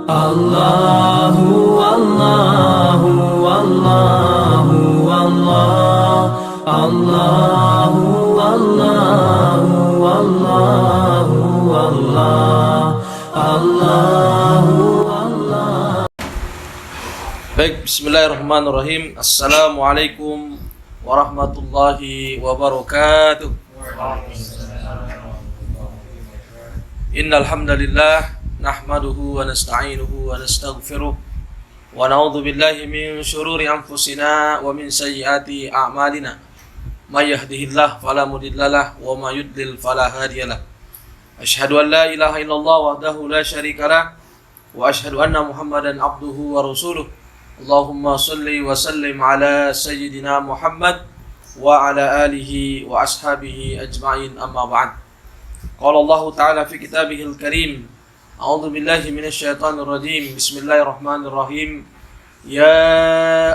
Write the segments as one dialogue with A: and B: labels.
A: Allahu Allahu Allahu Allah Allahu Allahu Allahu Allah Allahu Allah.
B: Baik, bismillahirrahmanirrahim. Assalamualaikum warahmatullahi wabarakatuh. Innal hamdalillah nahmaduhu wa nasta'inuhu wa nastaghfiruh wa na'udzu billahi min shururi anfusina wa min sayyiati a'malina. May yahdihillahu fala mudhillalah wa may yudlil fala hadiyalah. Asyhadu an la ilaha illallah wahdahu la syarikalah wa asyhadu anna Muhammadan abduhu wa rasuluh. Allahumma salli wa sallim ala sayyidina Muhammad wa ala alihi wa ashabihi ajma'in, amma ba'd. Qala Allah ta'ala fi kitabihil karim, a'udzu billahi minasyaitonir rajim. Bismillahirrahmanirrahim. Ya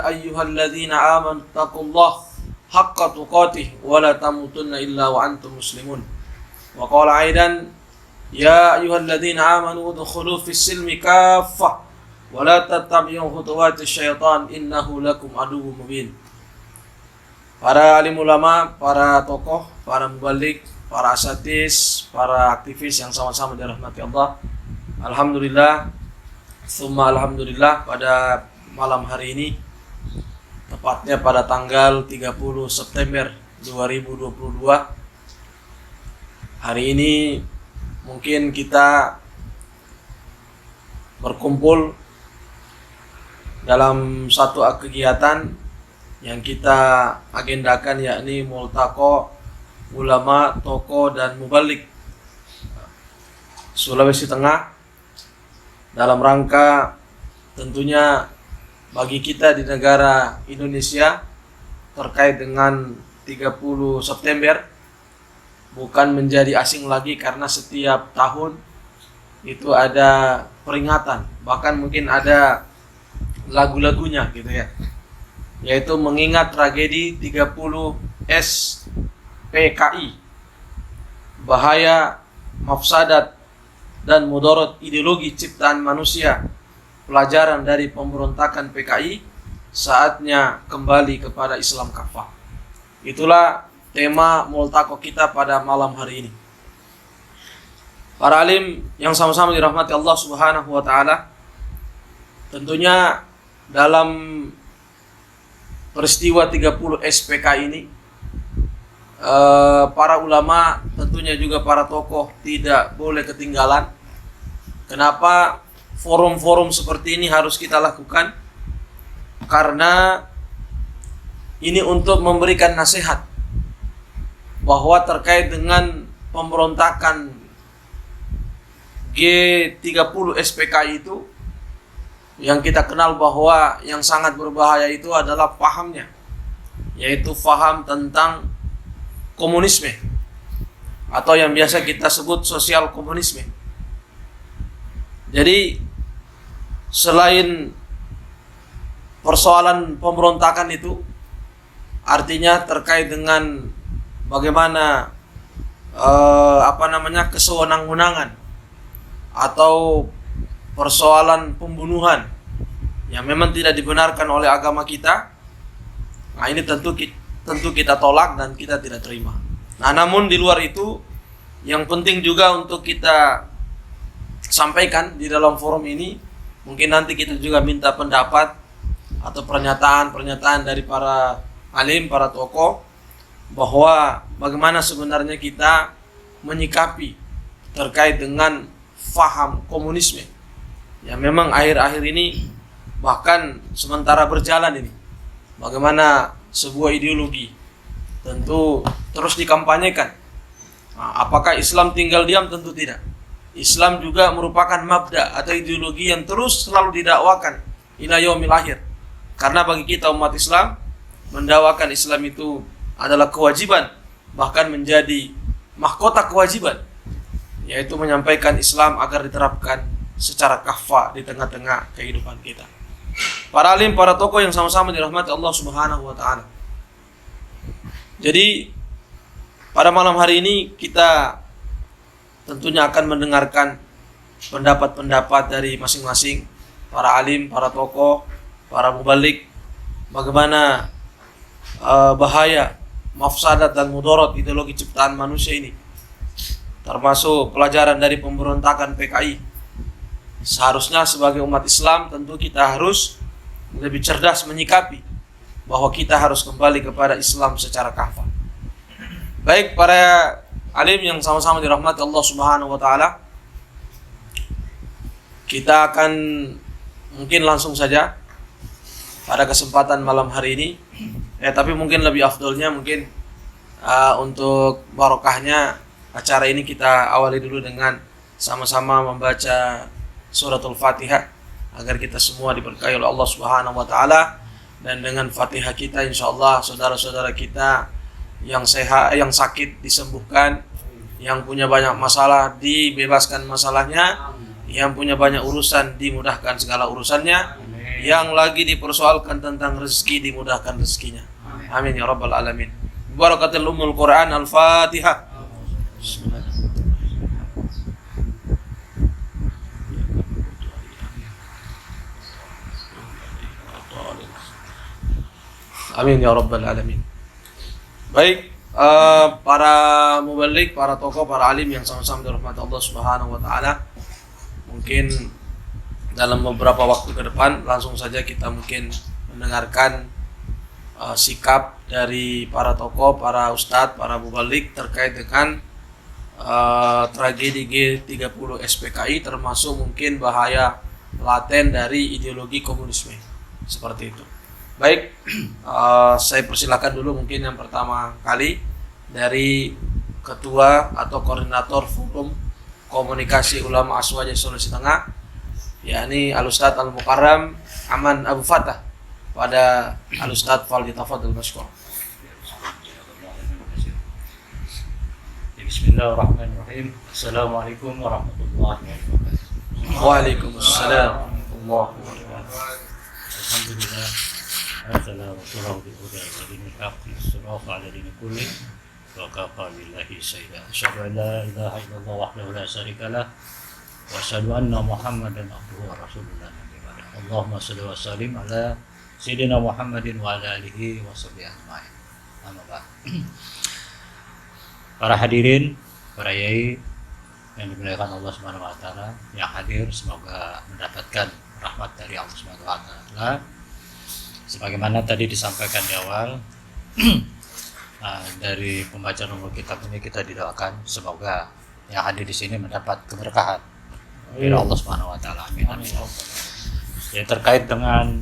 B: ayyuhalladzina amanu taqullaha haqqa tuqatih wa la tamutunna illa wa antum muslimun. Wa qala aidan, ya ayyuhalladzina amanu udkhulu fis silmi kaffah wa la tattabi'u khutuwatis syaitan innahu lakum aduwwum mubin. Para alim ulama, para tokoh, para mubalik, para asatidz, para aktivis yang sama-sama dirahmati Allah. Alhamdulillah, summa alhamdulillah, pada malam hari ini, tepatnya pada tanggal 30 September 2022, hari ini mungkin kita berkumpul dalam satu kegiatan yang kita agendakan, yakni multaqo ulama, tokoh dan mubalik Sulawesi Tengah, dalam rangka tentunya bagi kita di negara Indonesia terkait dengan 30 September bukan menjadi asing lagi, karena setiap tahun itu ada peringatan, bahkan mungkin ada lagu-lagunya gitu ya, yaitu mengingat tragedi 30 SPKI, bahaya, mafsadat dan mudarat ideologi ciptaan manusia, pelajaran dari pemberontakan PKI, saatnya kembali kepada Islam kafah. Itulah tema multaqo kita pada malam hari ini. Para alim yang sama-sama dirahmati Allah Subhanahu wa taala, tentunya dalam peristiwa 30 SPKI ini, para ulama, tentunya juga para tokoh tidak boleh ketinggalan. Kenapa forum-forum seperti ini harus kita lakukan? Karena ini untuk memberikan nasihat bahwa terkait dengan pemberontakan G30 SPKI itu, yang kita kenal bahwa yang sangat berbahaya itu adalah pahamnya, yaitu faham tentang komunisme atau yang biasa kita sebut sosial komunisme. Jadi selain persoalan pemberontakan itu, artinya terkait dengan bagaimana kesewenang-wenangan atau persoalan pembunuhan yang memang tidak dibenarkan oleh agama kita. Nah, ini tentu kita tolak dan kita tidak terima. Nah, namun di luar itu, yang penting juga untuk kita sampaikan di dalam forum ini, mungkin nanti kita juga minta pendapat atau pernyataan dari para alim, para tokoh, bahwa bagaimana sebenarnya kita menyikapi terkait dengan faham komunisme yang memang akhir-akhir ini, bahkan sementara berjalan ini, bagaimana sebuah ideologi tentu terus dikampanyekan. Nah, apakah Islam tinggal diam? Tentu tidak. Islam juga merupakan mabda atau ideologi yang terus selalu didakwakan ila yaumil akhir. Karena bagi kita umat Islam, mendakwakan Islam itu adalah kewajiban, bahkan menjadi mahkota kewajiban, yaitu menyampaikan Islam agar diterapkan secara kafah di tengah-tengah kehidupan kita. Para alim, para tokoh yang sama-sama dirahmati Allah Subhanahu wa taala. Jadi pada malam hari ini kita tentunya akan mendengarkan pendapat-pendapat dari masing-masing para alim, para tokoh, para mubalik, bagaimana bahaya, mafsadat dan mudarat ideologi ciptaan manusia ini, termasuk pelajaran dari pemberontakan PKI. Seharusnya sebagai umat Islam tentu kita harus lebih cerdas menyikapi bahwa kita harus kembali kepada Islam secara kafah. Baik para alim yang sama-sama dirahmati Allah Subhanahu wa taala, kita akan mungkin langsung saja pada kesempatan malam hari ini. Tapi mungkin lebih afdolnya mungkin untuk barokahnya acara ini kita awali dulu dengan sama-sama membaca suratul Fatihah agar kita semua diberkahi oleh Allah Subhanahu wa taala, dan dengan Fatihah kita insyaallah saudara-saudara kita yang sehat, yang sakit disembuhkan, yang punya banyak masalah dibebaskan masalahnya, yang punya banyak urusan dimudahkan segala urusannya, yang lagi dipersoalkan tentang rezeki dimudahkan rezekinya. Amin ya rabbal alamin. Barakatul ummul Quran. Al-Fatihah. Amin ya rabbal alamin. Baik, para mubalik, para tokoh, para alim yang sama-sama dirahmati Allah Subhanahu wa taala, mungkin dalam beberapa waktu ke depan langsung saja kita mungkin mendengarkan sikap dari para tokoh, para ustadz, para mubalik terkait dengan tragedi G30 SPKI, termasuk mungkin bahaya laten dari ideologi komunisme seperti itu. Baik, saya persilakan dulu mungkin yang pertama kali dari Ketua atau Koordinator Forum Komunikasi Ulama Aswaja Sulawesi Tengah, yakni Al-Ustadz Al-Mukarram Aman Abu Fattah. Pada Al-Ustadz Falditafadul Mashkur.
C: Bismillahirrahmanirrahim. Assalamualaikum warahmatullahi wabarakatuh.
B: Waalaikumsalam warahmatullahi wabarakatuh.
C: Alhamdulillah. Assalamualaikum warahmatullahi wabarakatuh. Ala dini kulli wa kafa billahi sayyida. Asyhadu an la ilaha illallah wahdahu la syarikalah wa asyhadu anna Muhammadan abduhu wa rasulullah. Allahumma shalli wa sallim ala sayyidina Muhammadin wa ala alihi wa sahbihi ajmain. Amma ba'd. Para hadirin, para yai yang dimuliakan Allah Subhanahu wa taala, yang hadir semoga mendapatkan rahmat dari Allah Subhanahu wa taala. Sebagaimana tadi disampaikan di awal, dari pembacaan umur kitab ini kita didoakan semoga yang hadir di sini mendapat keberkahan dari Allah Subhanahu wa taala. Amin. Ya, terkait dengan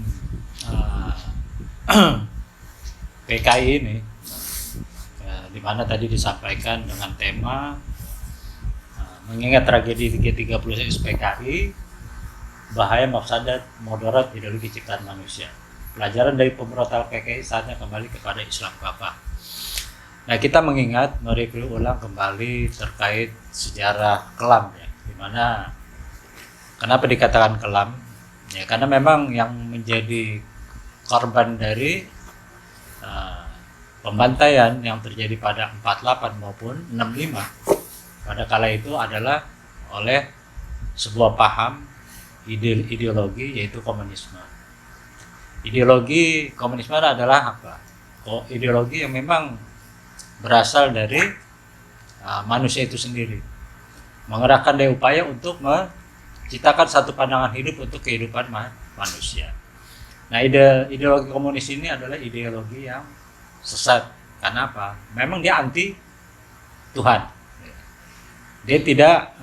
C: PKI ini, di mana tadi disampaikan dengan tema mengingat tragedi G30 SPKI, bahaya mafsadat mudarat ideologi ciptaan manusia. Pelajaran dari pemberontakan PKI saatnya kembali kepada Islam kafah. Nah, kita mengingat, mereview ulang kembali terkait sejarah kelam, ya, di mana kenapa dikatakan kelam? Ya, karena memang yang menjadi korban dari pembantaian yang terjadi pada 48 maupun 65 pada kala itu adalah oleh sebuah paham ideologi, yaitu komunisme. Ideologi komunisme adalah apa? Ideologi yang memang berasal dari manusia itu sendiri, mengerahkan daya upaya untuk menciptakan satu pandangan hidup untuk kehidupan manusia. Nah, ideologi komunis ini adalah ideologi yang sesat. Karena apa? Memang dia anti Tuhan. Dia tidak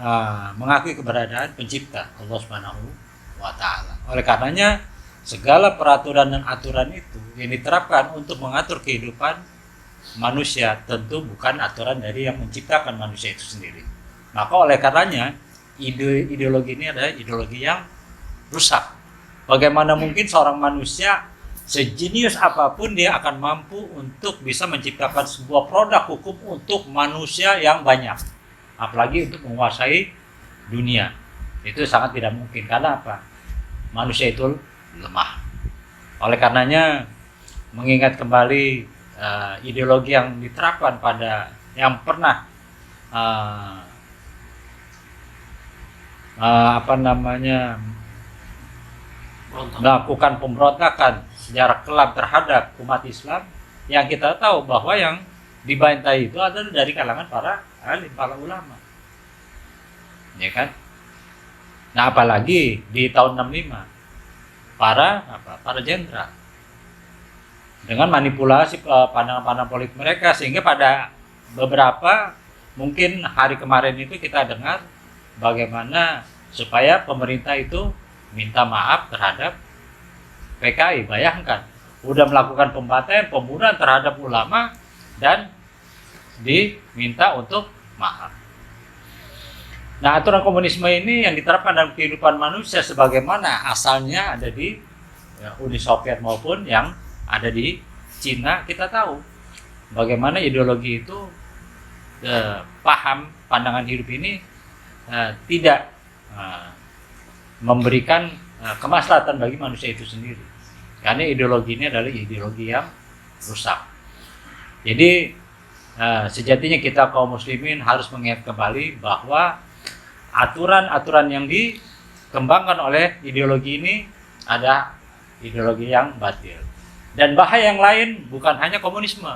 C: mengakui keberadaan pencipta Allah Subhanahu wa taala. Oleh karenanya segala peraturan dan aturan itu yang diterapkan untuk mengatur kehidupan manusia tentu bukan aturan dari yang menciptakan manusia itu sendiri. Maka oleh karenanya ideologi ini adalah ideologi yang rusak. Bagaimana mungkin seorang manusia sejenius apapun dia akan mampu untuk bisa menciptakan sebuah produk hukum untuk manusia yang banyak, apalagi untuk menguasai dunia. Itu sangat tidak mungkin. Karena apa? Manusia itu lemah. Oleh karenanya mengingat kembali ideologi yang diterapkan pada yang pernah melakukan pemberontakan secara kelam terhadap umat Islam, yang kita tahu bahwa yang dibantai itu adalah dari kalangan para alim, para ulama, ya kan? Nah, apalagi di tahun 65 para jenderal dengan manipulasi pandangan-pandangan politik mereka, sehingga pada beberapa mungkin hari kemarin itu kita dengar bagaimana supaya pemerintah itu minta maaf terhadap PKI. Bayangkan, udah melakukan pembantaian, pembunuhan terhadap ulama dan diminta untuk maaf. Nah, aturan komunisme ini yang diterapkan dalam kehidupan manusia sebagaimana asalnya ada di Uni Soviet maupun yang ada di Cina. Kita tahu bagaimana ideologi itu paham pandangan hidup ini tidak memberikan kemaslahatan bagi manusia itu sendiri, karena ideologi ini adalah ideologi yang rusak. Jadi sejatinya kita kaum muslimin harus mengingat kembali bahwa aturan-aturan yang dikembangkan oleh ideologi ini ada ideologi yang batil. Dan bahaya yang lain bukan hanya komunisme,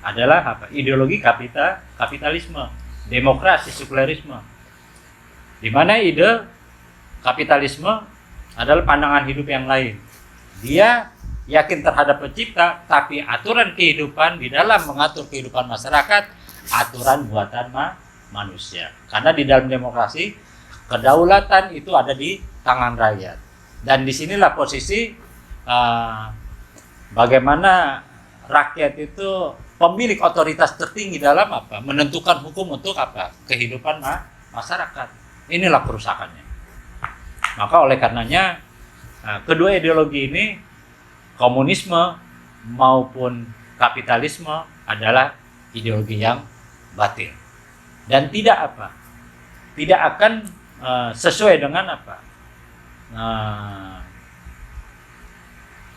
C: adalah ideologi kapitalisme, demokrasi, sekulerisme, di mana ide kapitalisme adalah pandangan hidup yang lain. Dia yakin terhadap pencipta, tapi aturan kehidupan di dalam mengatur kehidupan masyarakat, aturan buatan manusia. Karena di dalam demokrasi, kedaulatan itu ada di tangan rakyat. Dan disinilah posisi bagaimana rakyat itu pemilik otoritas tertinggi dalam menentukan hukum untuk kehidupan masyarakat. Inilah kerusakannya. Maka oleh karenanya kedua ideologi ini, komunisme maupun kapitalisme, adalah ideologi yang batil dan tidak akan sesuai dengan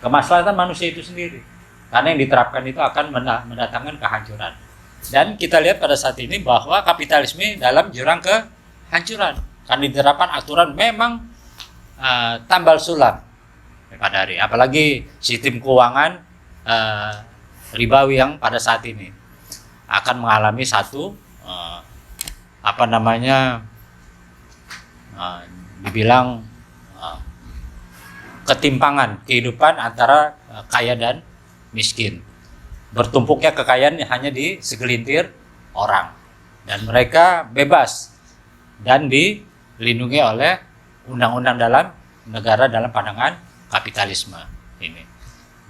C: kemaslahatan manusia itu sendiri, karena yang diterapkan itu akan mendatangkan kehancuran. Dan kita lihat pada saat ini bahwa kapitalisme dalam jurang kehancuran, karena diterapkan aturan memang tambal sulam pada hari, apalagi sistem keuangan ribawi yang pada saat ini akan mengalami satu dibilang ketimpangan kehidupan antara kaya dan miskin. Bertumpuknya kekayaan hanya di segelintir orang, dan mereka bebas dan dilindungi oleh undang-undang dalam negara dalam pandangan kapitalisme ini.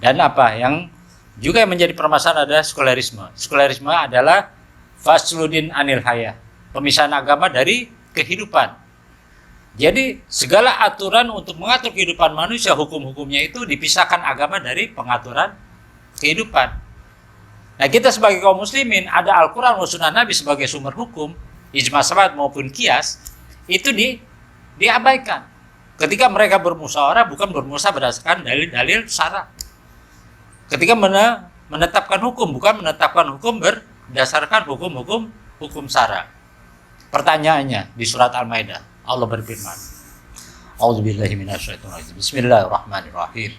C: Dan yang juga menjadi permasalahan adalah sekulerisme. Sekulerisme adalah fasludin anil hayah, pemisahan agama dari kehidupan. Jadi segala aturan untuk mengatur kehidupan manusia, hukum-hukumnya itu dipisahkan agama dari pengaturan kehidupan. Nah, kita sebagai kaum muslimin, ada Al-Quran wa Sunnah Nabi sebagai sumber hukum, ijma sahabat maupun qiyas, itu diabaikan. Ketika mereka bermusyawarah, bukan bermusyawarah berdasarkan dalil-dalil syara. Ketika menetapkan hukum, bukan menetapkan hukum berdasarkan hukum syara. Pertanyaannya di surat Al-Maidah, Allah berfirman, A'udzubillahi minasyaitonirrajim. Bismillahirrahmanirrahim.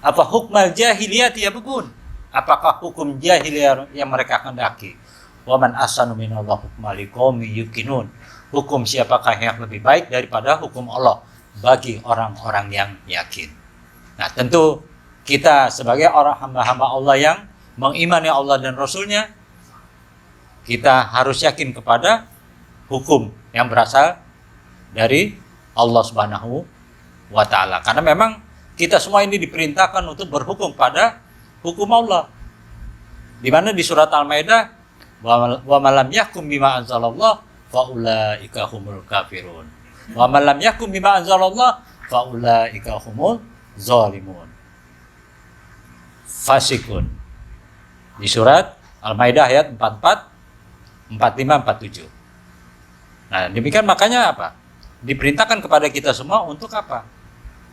C: Apa hukmal jahiliyati yabghun? Apakah hukum jahiliyah yang mereka kendaki? Wa man ahsanu minallahi hukman liqaumin yuqinun. Hukum siapakah yang lebih baik daripada hukum Allah bagi orang-orang yang yakin? Nah, tentu kita sebagai orang hamba-hamba Allah yang mengimani Allah dan Rasulnya, kita harus yakin kepada hukum yang berasal dari Allah Subhanahu wa Ta'ala. Karena memang kita semua ini diperintahkan untuk berhukum pada hukum Allah. Di mana di surat Al-Maidah, wa malam yakum bima anzalallah fa ulaika humul kafirun. Wa malam yakum bima anzalallah fa ulaika humul zalimun. Fasikun. Di surat Al-Maidah ayat 44, 45, 47. Nah, demikian makanya diperintahkan kepada kita semua untuk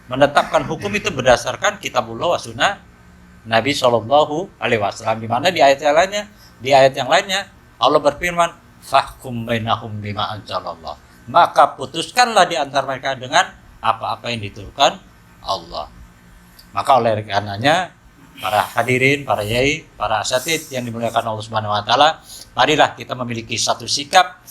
C: menetapkan hukum itu berdasarkan kitabullah wa sunnah Nabi Shallallahu Alaihi Wasallam. Di mana di ayat yang lainnya Allah berfirman, fahkum bainahum bima anzalallah. maka putuskanlah di antara mereka dengan apa-apa yang diturunkan Allah. Maka oleh karenanya para hadirin, para yai, para asatid yang dimuliakan Allah Subhanahu wa taala, marilah kita memiliki satu sikap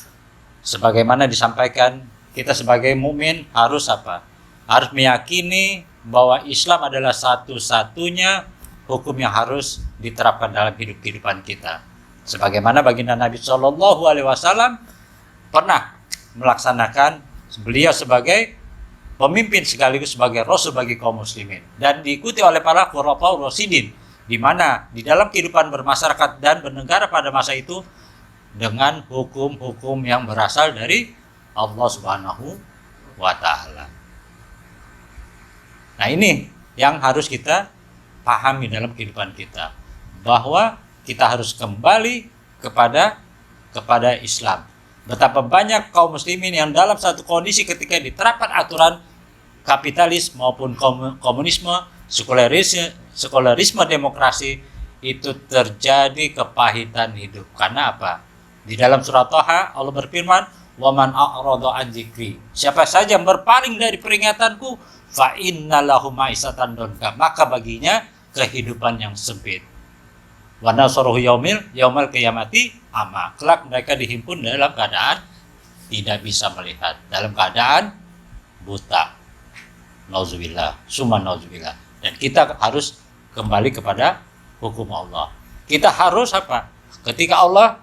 C: sebagaimana disampaikan, kita sebagai mukmin harus apa? Harus meyakini bahwa Islam adalah satu-satunya hukum yang harus diterapkan dalam kehidupan kita. Sebagaimana baginda Nabi Shallallahu Alaihi Wasallam pernah melaksanakan beliau sebagai pemimpin sekaligus sebagai rasul bagi kaum muslimin dan diikuti oleh para khulafaur rasyidin, di mana di dalam kehidupan bermasyarakat dan bernegara pada masa itu dengan hukum-hukum yang berasal dari Allah Subhanahu wa taala. Nah, ini yang harus kita pahami dalam kehidupan kita, bahwa kita harus kembali kepada Islam. Betapa banyak kaum muslimin yang dalam satu kondisi ketika diterapkan aturan kapitalis maupun komunisme, sekularisme demokrasi, itu terjadi kepahitan hidup. Karena apa? Di dalam surat Thaha Allah berfirman, "Waman a'rada an dzikri." Siapa saja yang berpaling dari peringatanku, fa innalahu ma'isatan donka, maka baginya kehidupan yang sempit. Wa nasaruhu yaumal qiyamati ama. Kelak mereka dihimpun dalam keadaan tidak bisa melihat, dalam keadaan buta. Nauzubillah, summa nauzubillah. Dan kita harus kembali kepada hukum Allah. Kita harus apa? Ketika Allah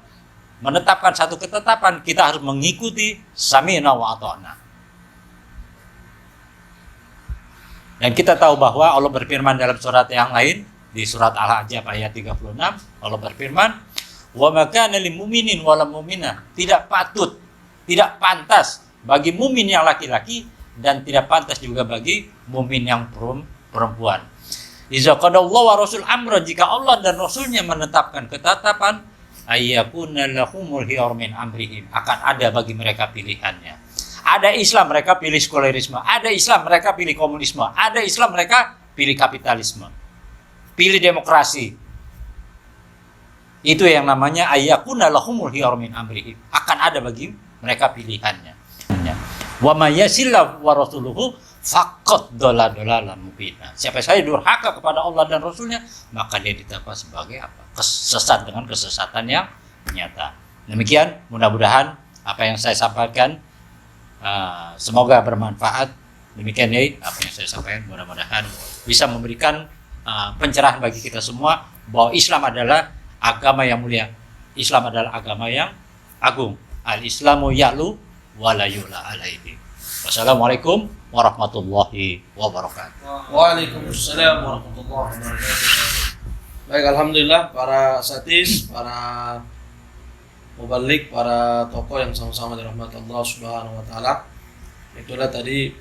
C: menetapkan satu ketetapan, kita harus mengikuti sami'na wa ata'na. Dan kita tahu bahwa Allah berfirman dalam surat yang lain, di surat Al-Ahzab ayat 36, Allah berfirman, "Wa ma kana lil mu'minin wal mu'minah." Tidak patut, tidak pantas bagi mukmin yang laki-laki dan tidak pantas juga bagi mukmin yang perempuan. Iza qadallahu wa rasul amra, jika Allah dan Rasulnya menetapkan ketetapan, ayyakuna lahumul khiyar min amrihim, akan ada bagi mereka pilihannya. Ada Islam mereka pilih sekularisme, ada Islam mereka pilih komunisme, ada Islam mereka pilih kapitalisme, pilih demokrasi. Itu yang namanya ayyakuna lahumul khiyar min amrihim, akan ada bagi mereka pilihannya. Wa may yasillahu wa rasuluhu faqad dalalan mubina. Siapa saja durhaka kepada Allah dan Rasulnya, maka dia ditetapkan sebagai apa? Sesat dengan kesesatan yang nyata. Demikian, mudah-mudahan apa yang saya sampaikan semoga bermanfaat. Demikian ya, apa yang saya sampaikan mudah-mudahan bisa memberikan pencerahan bagi kita semua bahwa Islam adalah agama yang mulia. Islam adalah agama yang agung. Al-Islamu ya'lu wa la yu'la alaihi. Wassalamualaikum warahmatullahi wabarakatuh.
B: Waalaikumsalam warahmatullahi wabarakatuh. Baik, alhamdulillah para satis, para mubalik, para tokoh yang sama-sama dirahmati Allah Subhanahu wa taala. Itulah tadi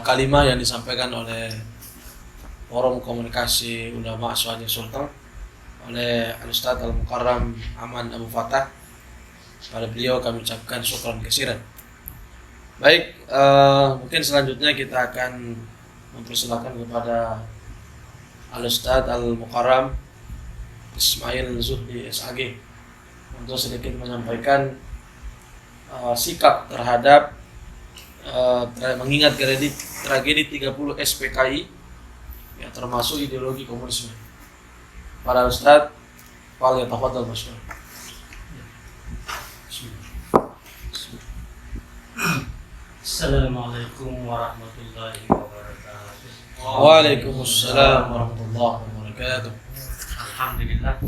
B: kalimat yang disampaikan oleh Forum Komunikasi Ulama Aswaji Sultan oleh Al-Ustaz Al-Mukarram Aman Abu Fatah. Pada beliau kami ucapkan syukran kasiran. Baik, mungkin selanjutnya kita akan mempersilakan kepada Al-Ustaz Al-Mukarram Ismail Zuhdi SAG untuk sedikit menyampaikan sikap terhadap mengingat tragedi 30 SPKI yang termasuk ideologi komunisme. Para Ustaz, wal yatafadhal masyaallah.
D: Assalamualaikum warahmatullahi wabarakatuh.
B: Waalaikumsalam warahmatullahi wabarakatuh.
D: Alhamdulillah.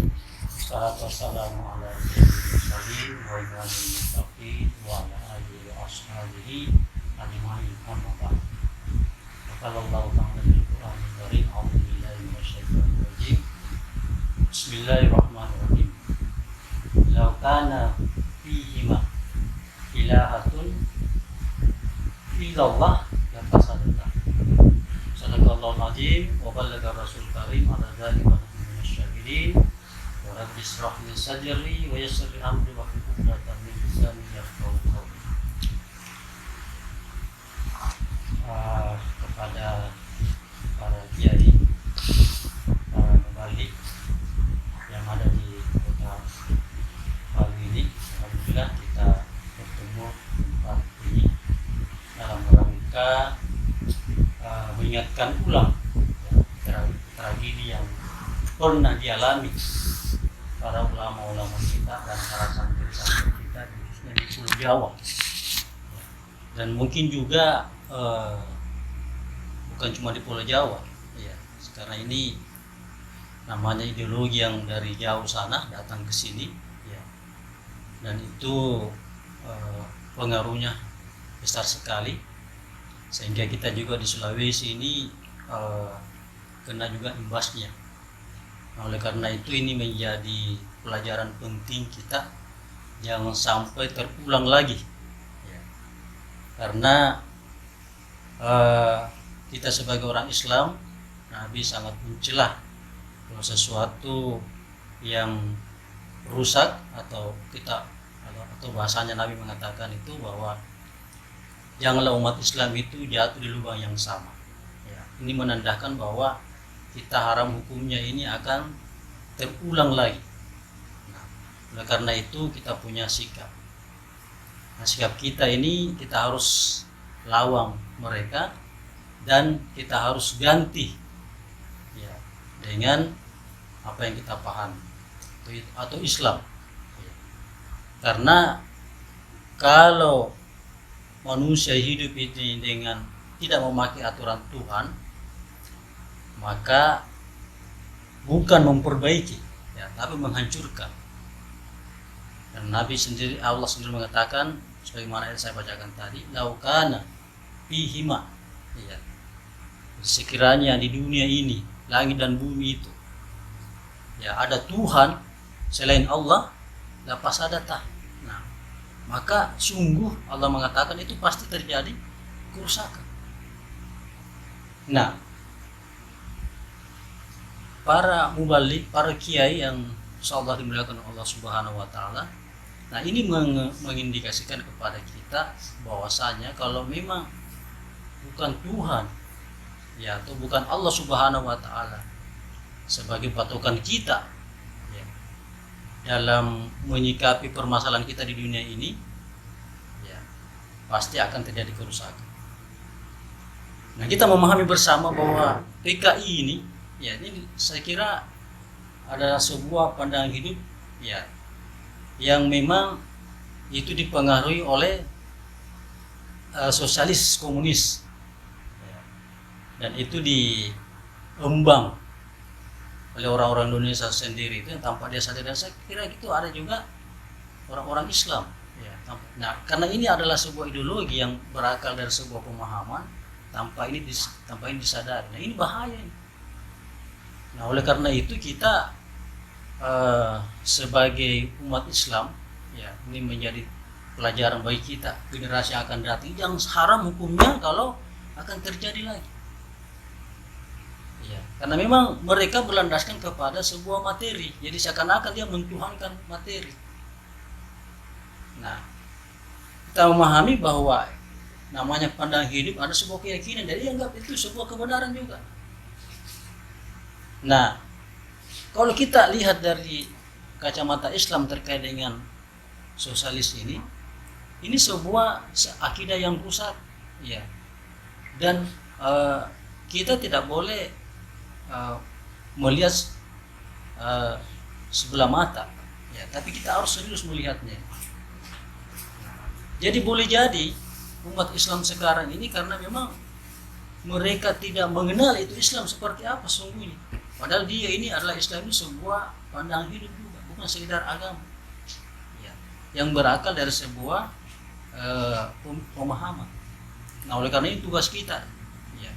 D: Wassalatu wassalamu ala rasulillah wa imamil muttaqin wa ala alihi wa ashabihi ajma'in. Amma ba'd. Qala Allah ta'ala fil Qur'anil Karim, a'udzu billahi minasyaitonir rajim. Bismillahirrahmanirrahim. Law kana fihima ilahatun illallah ya fasadata. Sadaqallahul azim wa ballaga rasul karim ala dzalika minasyakirin. Wa rabbi ishrah li sadri wa yassir li amri wa hlul 'uqdatam min lisani yafqahu qawli. Kepada para kiai, para mubalik yang ada di kota Palu ini, alhamdulillah kita bertemu mereka mengingatkan ulang tragedi yang pernah dialami para ulama-ulama kita dan para santri-santri kita khususnya di Pulau Jawa. Dan mungkin juga bukan cuma di Pulau Jawa, ya, karena ini namanya ideologi yang dari jauh sana datang ke sini, ya, dan itu pengaruhnya besar sekali sehingga kita juga di Sulawesi ini kena juga imbasnya. Nah, oleh karena itu ini menjadi pelajaran penting kita, jangan sampai terulang lagi, ya. Karena kita sebagai orang Islam, Nabi sangat mencela kalau sesuatu yang rusak atau bahasanya Nabi mengatakan itu bahwa janganlah umat Islam itu jatuh di lubang yang sama, ya. Ini menandakan bahwa kita haram hukumnya ini akan terulang lagi. Nah, oleh karena itu kita punya sikap. Nah, sikap kita ini kita harus lawan mereka dan kita harus ganti, ya, dengan apa yang kita pahami atau Islam, ya. Karena kalau manusia hidup ini dengan tidak memakai aturan Tuhan, maka bukan memperbaiki, ya, tapi menghancurkan. Dan Nabi sendiri, Allah sendiri mengatakan sebagaimana yang saya bacakan tadi, laukana fihima, ya, sekiranya di dunia ini langit dan bumi itu, ya, ada Tuhan selain Allah, lepas ada tah. Nah, maka sungguh Allah mengatakan itu pasti terjadi kerusakan. Nah, para mubalik, para kiai yang insyaallah dimuliakan Allah Subhanahu wa taala. Nah, ini mengindikasikan kepada kita bahwasanya kalau memang bukan Tuhan, ya, atau bukan Allah Subhanahu wa taala sebagai patokan kita, ya, dalam menyikapi permasalahan kita di dunia ini, ya, pasti akan terjadi kerusakan. Nah, kita memahami bersama bahwa PKI ini, ya, ini saya kira adalah sebuah pandangan hidup, ya, yang memang itu dipengaruhi oleh sosialis komunis, ya, dan itu diembang oleh orang-orang Indonesia sendiri itu yang tanpa dia sadar. Dan saya kira itu ada juga orang-orang Islam, ya. Nah, karena ini adalah sebuah ideologi yang berakal dari sebuah pemahaman tanpa ini disadari. Nah, ini bahaya ini. Nah, oleh karena itu kita sebagai umat Islam, ya, ini menjadi pelajaran bagi kita generasi yang akan datang. Jangan haram hukumnya kalau akan terjadi lagi, ya, karena memang mereka berlandaskan kepada sebuah materi, jadi seakan-akan dia mentuhankan materi. Nah, kita memahami bahwa namanya pandangan hidup ada sebuah keyakinan, jadi anggap itu sebuah kebenaran juga. Nah, kalau kita lihat dari kacamata Islam terkait dengan sosialis ini sebuah akidah yang rusak, ya. Dan kita tidak boleh melihat sebelah mata, ya, tapi kita harus serius melihatnya. Jadi boleh jadi umat Islam sekarang ini karena memang mereka tidak mengenal itu Islam seperti apa sungguhnya. Padahal dia ini adalah Islam ini sebuah pandangan hidup juga, bukan sekedar agama, ya, yang berakal dari sebuah pemahaman. Nah, oleh karena itu tugas kita, ya,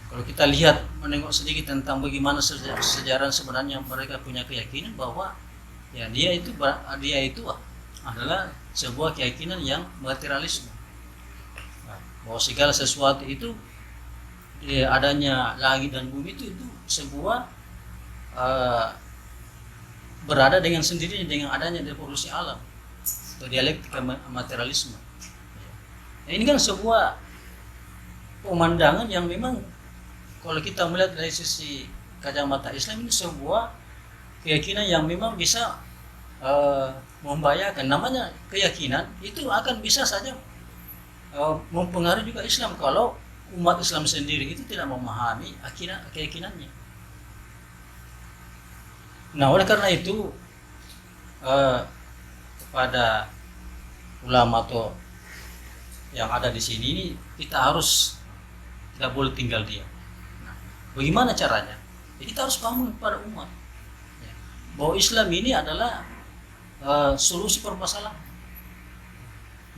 D: kalau kita lihat menengok sedikit tentang bagaimana sejarah sebenarnya mereka punya keyakinan bahwa, ya, dia itu adalah sebuah keyakinan yang materialisme, bahwa segala sesuatu itu, ya, adanya langit dan bumi itu sebuah berada dengan sendirinya dengan adanya revolusi alam atau dialektika materialisme. Nah, ini kan sebuah pemandangan yang memang kalau kita melihat dari sisi kacamata Islam ini sebuah keyakinan yang memang bisa membahayakan. Namanya keyakinan itu akan bisa saja mempengaruhi juga Islam kalau umat Islam sendiri itu tidak memahami keyakinannya. Nah, oleh karena itu kepada ulama atau yang ada di sini ini kita harus tidak boleh tinggal diam. Nah, bagaimana caranya? Ya, kita harus bangun kepada umat ya, bahwa Islam ini adalah solusi permasalahan.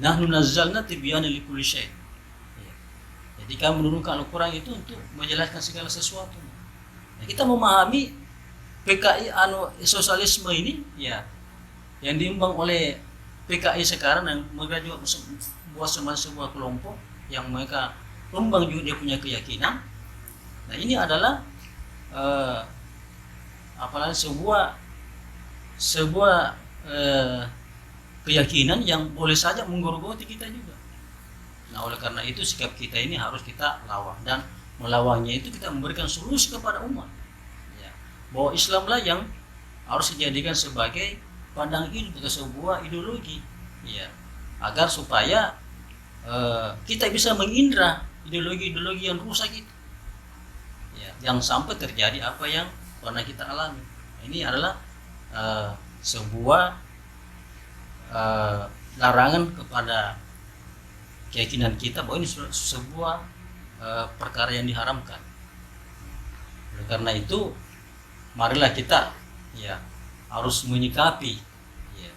D: Nahnu nazzalna tibyana likulli syai'. Ya. Jadi kami menurunkan Al-Quran itu untuk menjelaskan segala sesuatu. Nah, kita memahami PKI sosialisme ini ya yang diembang oleh PKI sekarang yang mereka juga buat sebuah kelompok yang mereka kembang juga dia punya keyakinan. Nah, ini adalah apalagi sebuah keyakinan yang boleh saja menggerogoti kita juga. Nah, oleh karena itu sikap kita ini harus kita lawan, dan melawannya itu kita memberikan solusi kepada umat ya, bahwa Islamlah yang harus dijadikan sebagai pandangan hidup atau sebuah ideologi ya, agar supaya kita bisa mengindra ideologi-ideologi yang rusak itu ya, yang sampai terjadi apa yang pernah kita alami. Ini adalah sebuah larangan kepada keyakinan kita bahwa ini sebuah perkara yang diharamkan. Oleh karena itu marilah kita ya harus menyikapi ya,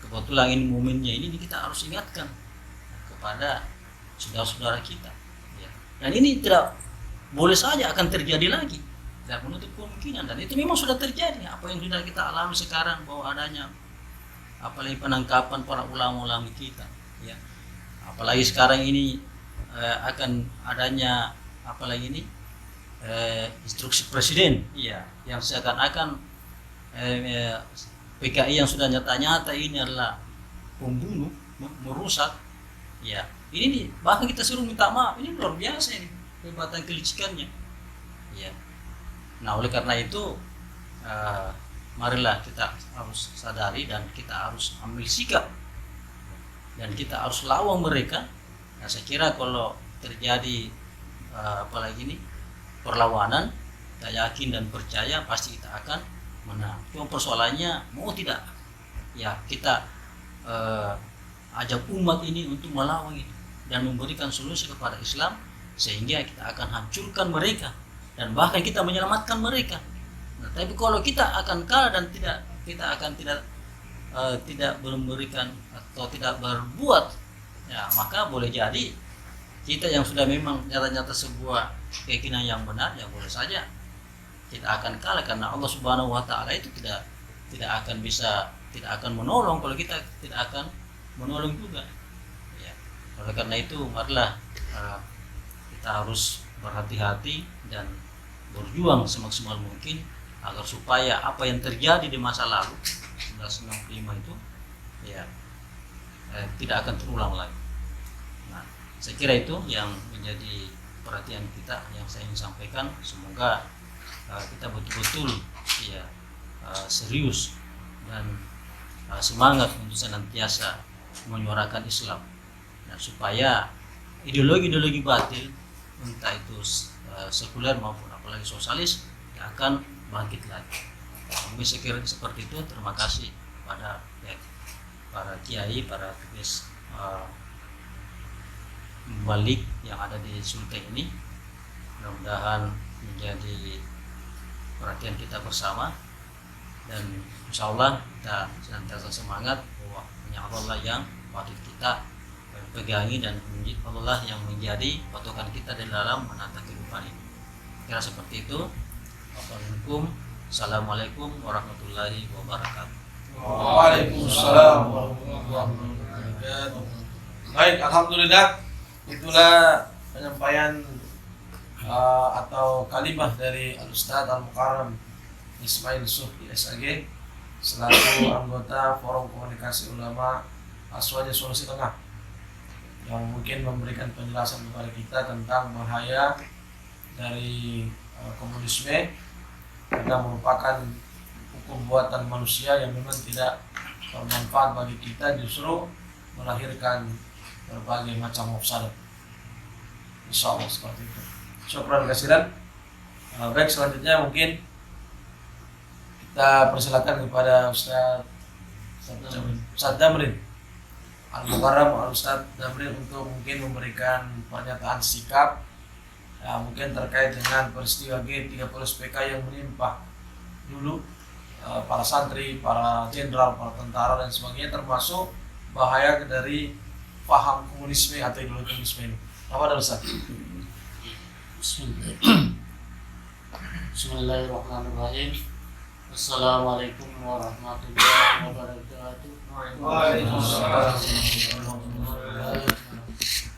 D: kebetulan ini momennya ini kita harus ingatkan kepada saudara-saudara kita ya. Dan ini tidak boleh saja akan terjadi lagi, tidak menutup kemungkinan, dan itu memang sudah terjadi apa yang sudah kita alami sekarang, bahwa adanya apalagi penangkapan para ulama-ulama kita ya, apalagi sekarang ini akan adanya apalagi ini instruksi presiden ya, yang seakan-akan PKI yang sudah nyata-nyata ini adalah pembunuh, merusak ya, ini bahkan kita suruh minta maaf. Ini luar biasa ini perbuatan kelicikannya ya. Nah, oleh karena itu marilah kita harus sadari dan kita harus ambil sikap dan kita harus lawan mereka. Nah, saya kira kalau terjadi apalagi ini perlawanan, saya yakin dan percaya pasti kita akan menang. Cuma persoalannya mau tidak ya, kita ajak umat ini untuk melawan itu dan memberikan solusi kepada Islam, sehingga kita akan hancurkan mereka dan bahkan kita menyelamatkan mereka. Nah, tapi kalau kita akan kalah dan tidak memberikan atau tidak berbuat ya, maka boleh jadi kita yang sudah memang nyata-nyata sebuah keyakinan yang benar ya, boleh saja kita akan kalah, karena Allah Subhanahu wa taala itu tidak akan menolong kalau kita tidak akan menolong juga ya. Oleh karena itu marilah kita harus berhati-hati dan berjuang semaksimal mungkin agar supaya apa yang terjadi di masa lalu 1965 itu ya tidak akan terulang lagi. Nah, saya kira itu yang menjadi perhatian kita yang saya ingin sampaikan. Semoga kita betul-betul ya serius dan semangat untuk senantiasa menyuarakan Islam. Nah, supaya ideologi-ideologi batil, entah itu sekuler maupun apalagi sosialis, akan bangkit lagi. Kami sekiranya seperti itu. Terima kasih pada para kiai, para tugas balik yang ada di Sulteng ini. Mudah-mudahan menjadi perhatian kita bersama, dan insya Allah kita senantiasa semangat bahwa hanya Allah yang patut kita pegangi, dan Allah yang menjadi patokan kita di dalam menata kehidupan ini. Kira seperti itu. Assalamualaikum warahmatullahi wabarakatuh.
B: Waalaikumsalam warahmatullahi wabarakatuh. Baik, alhamdulillah, itulah penyampaian atau kalimah dari Al-Ustaz Al-Mukarram Ismail Sufi SAG selaku anggota Forum Komunikasi Ulama Aswaja Sulawesi Tengah, yang mungkin memberikan penjelasan kepada kita tentang bahaya dari komunisme, karena merupakan hukum buatan manusia yang memang tidak bermanfaat bagi kita, justru melahirkan berbagai macam mafsadat. Insyaallah seperti itu. Syukran kasiran. Baik, selanjutnya mungkin kita persilakan kepada Ustaz Damrin Al-Mukarram Ustaz Damrin untuk mungkin memberikan pernyataan sikap mungkin terkait dengan peristiwa G30 SPK yang menimpa dulu para santri, para jenderal, para tentara dan sebagainya, termasuk bahaya dari paham komunisme atau ideologi komunisme ini. Apa ada Ustaz?
D: Bismillahirrahmanirrahim. Assalamualaikum warahmatullahi wabarakatuh.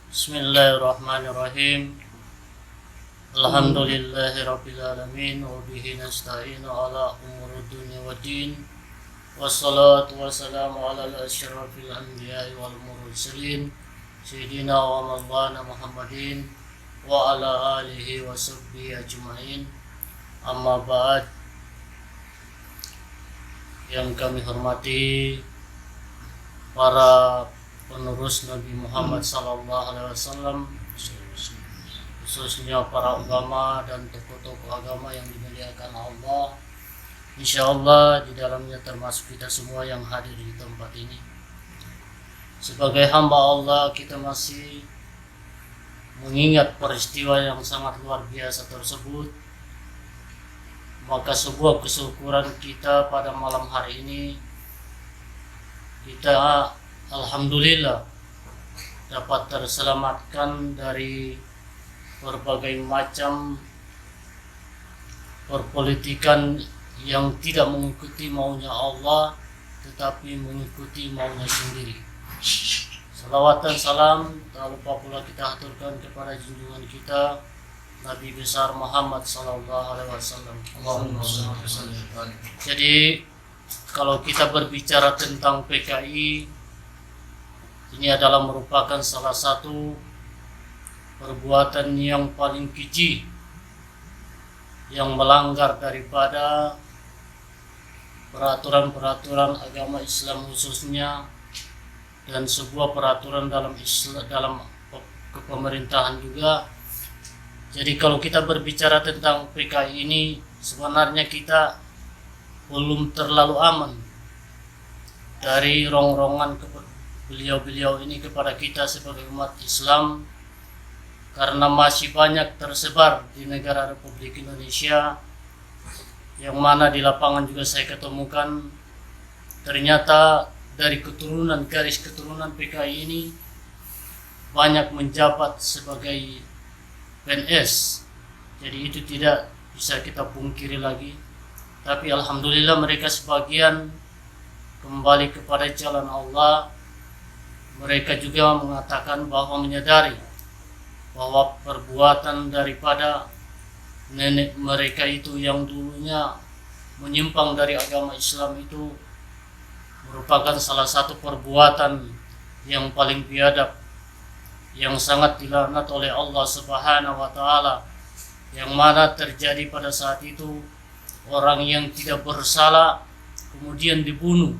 D: Bismillahirrahmanirrahim. Alhamdulillahirabbil alamin wa bihi nasta'inu ala umuri dunya waddin. Wassalatu wassalamu ala asyrafil anbiya'i wal mursalin sayyidina wa maulana Muhammadin wa ala alihi wa sahbihi ajma'in. Amma ba'd. Yang kami hormati para penerus Nabi Muhammad SAW, khususnya para ulama dan tokoh-tokoh agama yang dimuliakan Allah. Insyaallah di dalamnya termasuk kita semua yang hadir di tempat ini. Sebagai hamba Allah, kita masih mengingat peristiwa yang sangat luar biasa tersebut. Maka sebuah kesyukuran kita pada malam hari ini, kita alhamdulillah dapat terselamatkan dari berbagai macam perpolitikan yang tidak mengikuti maunya Allah tetapi mengikuti maunya sendiri. Salawat dan salam tak lupa pula kita aturkan kepada junjungan kita Nabi besar Muhammad SAW. Jadi kalau kita berbicara tentang PKI, ini adalah merupakan salah satu perbuatan yang paling keji yang melanggar daripada peraturan-peraturan agama Islam khususnya dan sebuah peraturan dalam kepemerintahan juga. Jadi kalau kita berbicara tentang PKI ini, sebenarnya kita belum terlalu aman dari rongrongan beliau-beliau ini kepada kita sebagai umat Islam, karena masih banyak tersebar di negara Republik Indonesia, yang mana di lapangan juga saya ketemukan ternyata dari garis keturunan PKI ini banyak menjabat sebagai PNS. Jadi itu tidak bisa kita pungkiri lagi. Tapi alhamdulillah mereka sebagian kembali kepada jalan Allah. Mereka juga mengatakan bahwa menyadari bahwa perbuatan daripada nenek mereka itu yang dulunya menyimpang dari agama Islam itu merupakan salah satu perbuatan yang paling biadab, yang sangat dilaknat oleh Allah Subhanahu wa taala, yang mana terjadi pada saat itu orang yang tidak bersalah kemudian dibunuh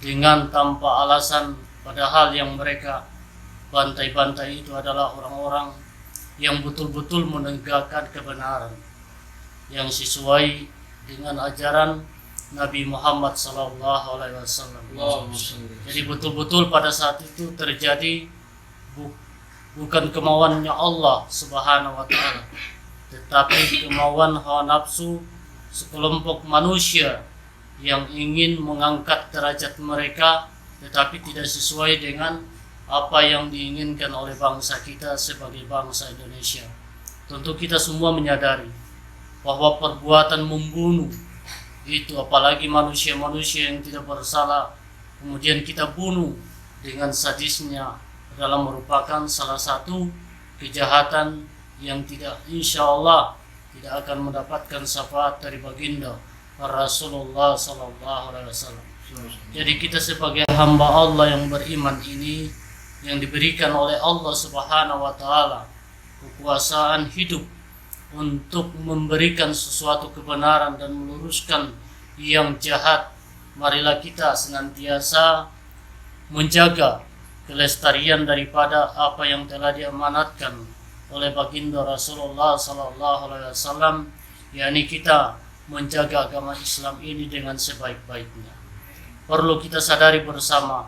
D: dengan tanpa alasan, padahal yang mereka bantai-bantai itu adalah orang-orang yang betul-betul menegakkan kebenaran yang sesuai dengan ajaran Nabi Muhammad SAW. Jadi betul-betul pada saat itu terjadi bukan kemauannya Allah Subhanahu wa taala, tetapi kemauan hawa nafsu sekelompok manusia yang ingin mengangkat derajat mereka, tetapi tidak sesuai dengan apa yang diinginkan oleh bangsa kita sebagai bangsa Indonesia. Tentu kita semua menyadari bahwa perbuatan membunuh itu, apalagi manusia-manusia yang tidak bersalah, kemudian kita bunuh dengan sadisnya, adalah merupakan salah satu kejahatan yang tidak, insya Allah tidak akan mendapatkan syafaat dari baginda Rasulullah SAW. Jadi kita sebagai hamba Allah yang beriman ini, yang diberikan oleh Allah Subhanahu wa taala kekuasaan hidup untuk memberikan sesuatu kebenaran dan meluruskan yang jahat, marilah kita senantiasa menjaga kelestarian daripada apa yang telah diamanatkan oleh baginda Rasulullah sallallahu alaihi wasallam, yakni kita menjaga agama Islam ini dengan sebaik-baiknya. Perlu kita sadari bersama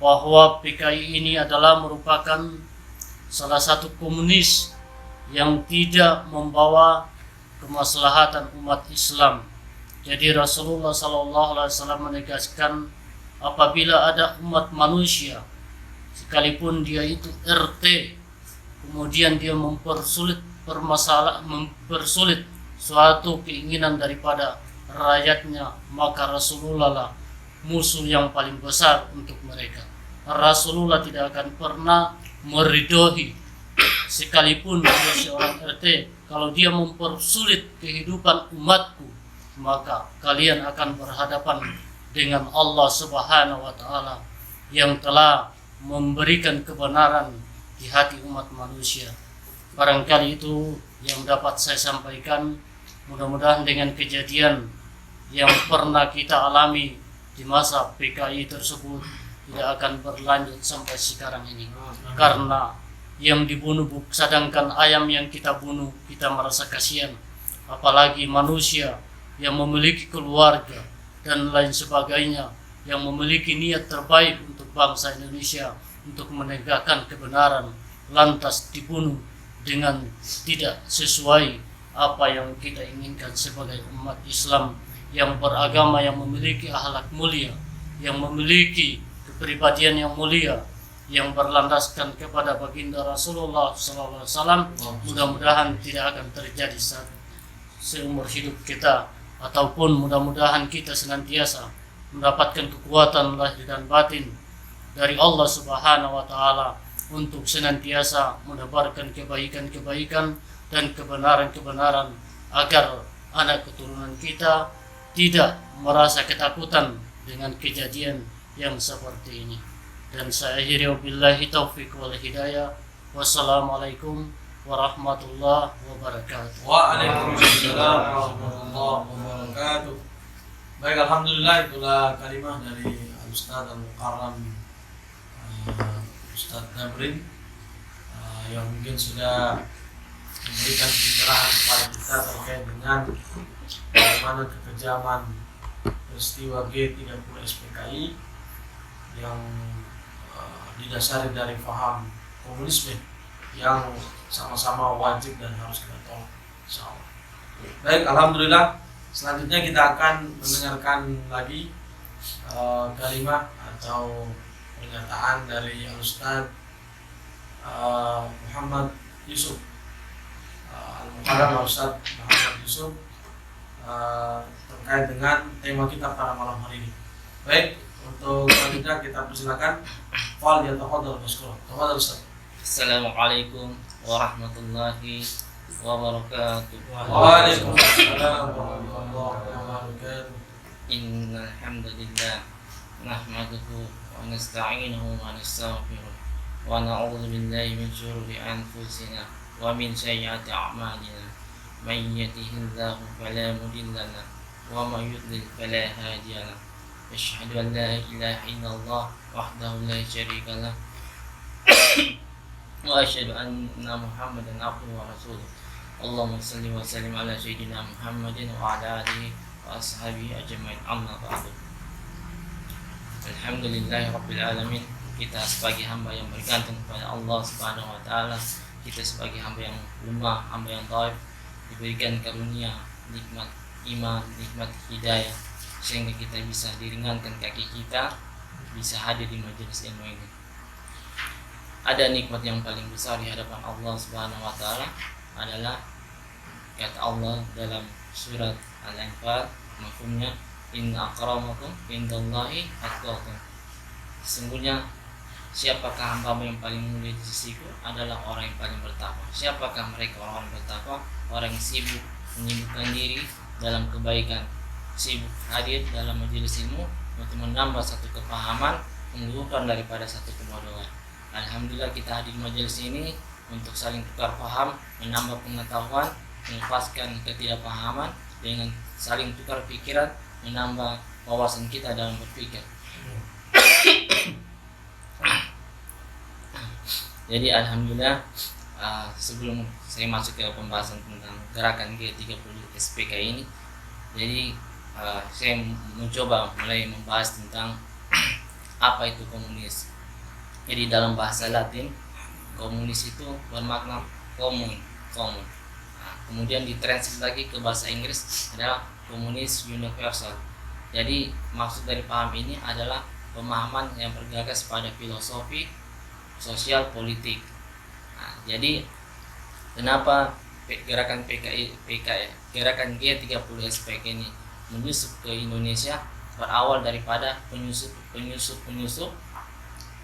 D: bahwa PKI ini adalah merupakan salah satu komunis yang tidak membawa kemaslahatan umat Islam. Jadi Rasulullah sallallahu alaihi wasallam menegaskan, apabila ada umat manusia sekalipun dia itu RT, kemudian dia mempersulit suatu keinginan daripada rakyatnya, maka Rasulullah lah musuh yang paling besar untuk mereka. Rasulullah tidak akan pernah meridhoi sekalipun dia seorang RT, kalau dia mempersulit kehidupan umatku, maka kalian akan berhadapan dengan Allah Subhanahu wa taala yang telah memberikan kebenaran di hati umat manusia. Barangkali itu yang dapat saya sampaikan. Mudah-mudahan dengan kejadian yang pernah kita alami di masa PKI tersebut tidak akan berlanjut sampai sekarang ini. Karena yang dibunuh sedangkan ayam yang kita bunuh kita merasa kasihan, apalagi manusia yang memiliki keluarga dan lain sebagainya, yang memiliki niat terbaik untuk bangsa Indonesia, untuk menegakkan kebenaran, lantas dibunuh dengan tidak sesuai apa yang kita inginkan sebagai umat Islam yang beragama, yang memiliki akhlak mulia, yang memiliki kepribadian yang mulia, yang berlandaskan kepada baginda Rasulullah SAW. Mudah-mudahan tidak akan terjadi seumur hidup kita, ataupun mudah-mudahan kita senantiasa mendapatkan kekuatan lahir dan batin dari Allah Subhanahu wa taala untuk senantiasa menebarkan kebaikan-kebaikan dan kebenaran-kebenaran, agar anak keturunan kita tidak merasa ketakutan dengan kejadian yang seperti ini. Dan saya akhiri wabillahi taufiq wal hidayah. Wassalamualaikum warahmatullahi wabarakatuh.
B: Waalaikumsalam warahmatullahi wabarakatuh. Baik, alhamdulillah, itulah kalimah dari Ustaz Al-Mukarram Ustaz Dabrin yang mungkin sudah memberikan pencerahan kepada kita terkait dengan bagaimana kekejaman peristiwa G30 SPKI yang didasari dari paham komunisme yang sama-sama wajib dan harus kita tolak, insyaallah. Baik, alhamdulillah. Selanjutnya kita akan mendengarkan lagi kalimat atau pernyataan dari Ustaz Muhammad Yusuf Al-Mukarram, Ustaz Muhammad Yusuf, terkait dengan tema kita pada malam hari ini. Baik, untuk selanjutnya kita persilakan Fal yatafadhal mashkur. Tafadhal Ustaz.
E: Assalamualaikum warahmatullahi wabarakatuh.
B: Waalaikumsalam warahmatullahi wabarakatuh.
E: Innal hamdalillah nahmaduhu wa nasta'inuhu wa nastaghfiruh wa na'udzu billahi min shururi anfusina wa min sayyiati a'malina. May yahdihillahu fala mudilla lahu wa may yudlil fala hadiya lahu. Asyhadu an la ilaha illallah wahdahu la syarika lahu wa asyhadu anna Muhammadan abduhu wa rasuluh. Allahumma shalli wa sallim ala sayyidina Muhammadin wa ala alihi wa ashabihi ajma'in, amma ba'du. Alhamdulillahi rabbil alamin. Kita sebagai hamba yang bergantung kepada Allah Subhanahu wa taala, kita sebagai hamba yang lemah, hamba yang dhaif, diberikan karunia nikmat iman, nikmat hidayah, sehingga kita bisa diringankan kaki kita, bisa hadir di majelis ilmu ini. Ada nikmat yang paling besar di hadapan Allah Subhanahu wa taala adalah kata Allah dalam surat Al-Anfal, mafhumnya inna akramakum indallahi atqakum. Sesungguhnya siapakah hamba yang paling mulia di sisiku adalah orang yang paling bertakwa. Siapakah mereka orang bertakwa? Orang yang sibuk menyibukkan diri dalam kebaikan, sibuk hadir dalam majelis ilmu untuk menambah satu kepahaman, menggugurkan daripada satu kebodohan. Alhamdulillah kita hadir di majelis ini untuk saling tukar paham, menambah pengetahuan, melepaskan ketidakpahaman dengan saling tukar pikiran, menambah wawasan kita dalam berpikir. Jadi alhamdulillah, sebelum saya masuk ke pembahasan tentang gerakan G30 SPK ini, jadi saya mencoba mulai membahas tentang apa itu komunis. Jadi dalam bahasa Latin, komunis itu bermakna common. Nah, kemudian ditranslate lagi ke bahasa Inggris adalah komunis universal. Jadi maksud dari paham ini adalah pemahaman yang bergagas pada filosofi sosial politik. Nah, jadi kenapa gerakan gerakan G30 SPK ini menyusup ke Indonesia berawal daripada penyusup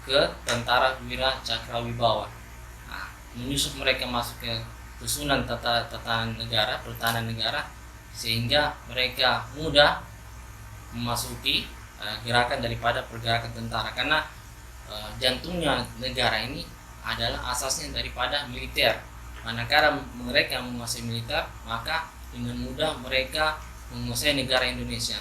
E: ke tentara Wira Cakrawibawa. Nah, menyusup mereka masuk ke susunan pertahanan negara sehingga mereka mudah memasuki gerakan daripada pergerakan tentara, karena jantungnya negara ini adalah asasnya daripada militer. Manakala mereka menguasai militer, maka dengan mudah mereka menguasai negara Indonesia.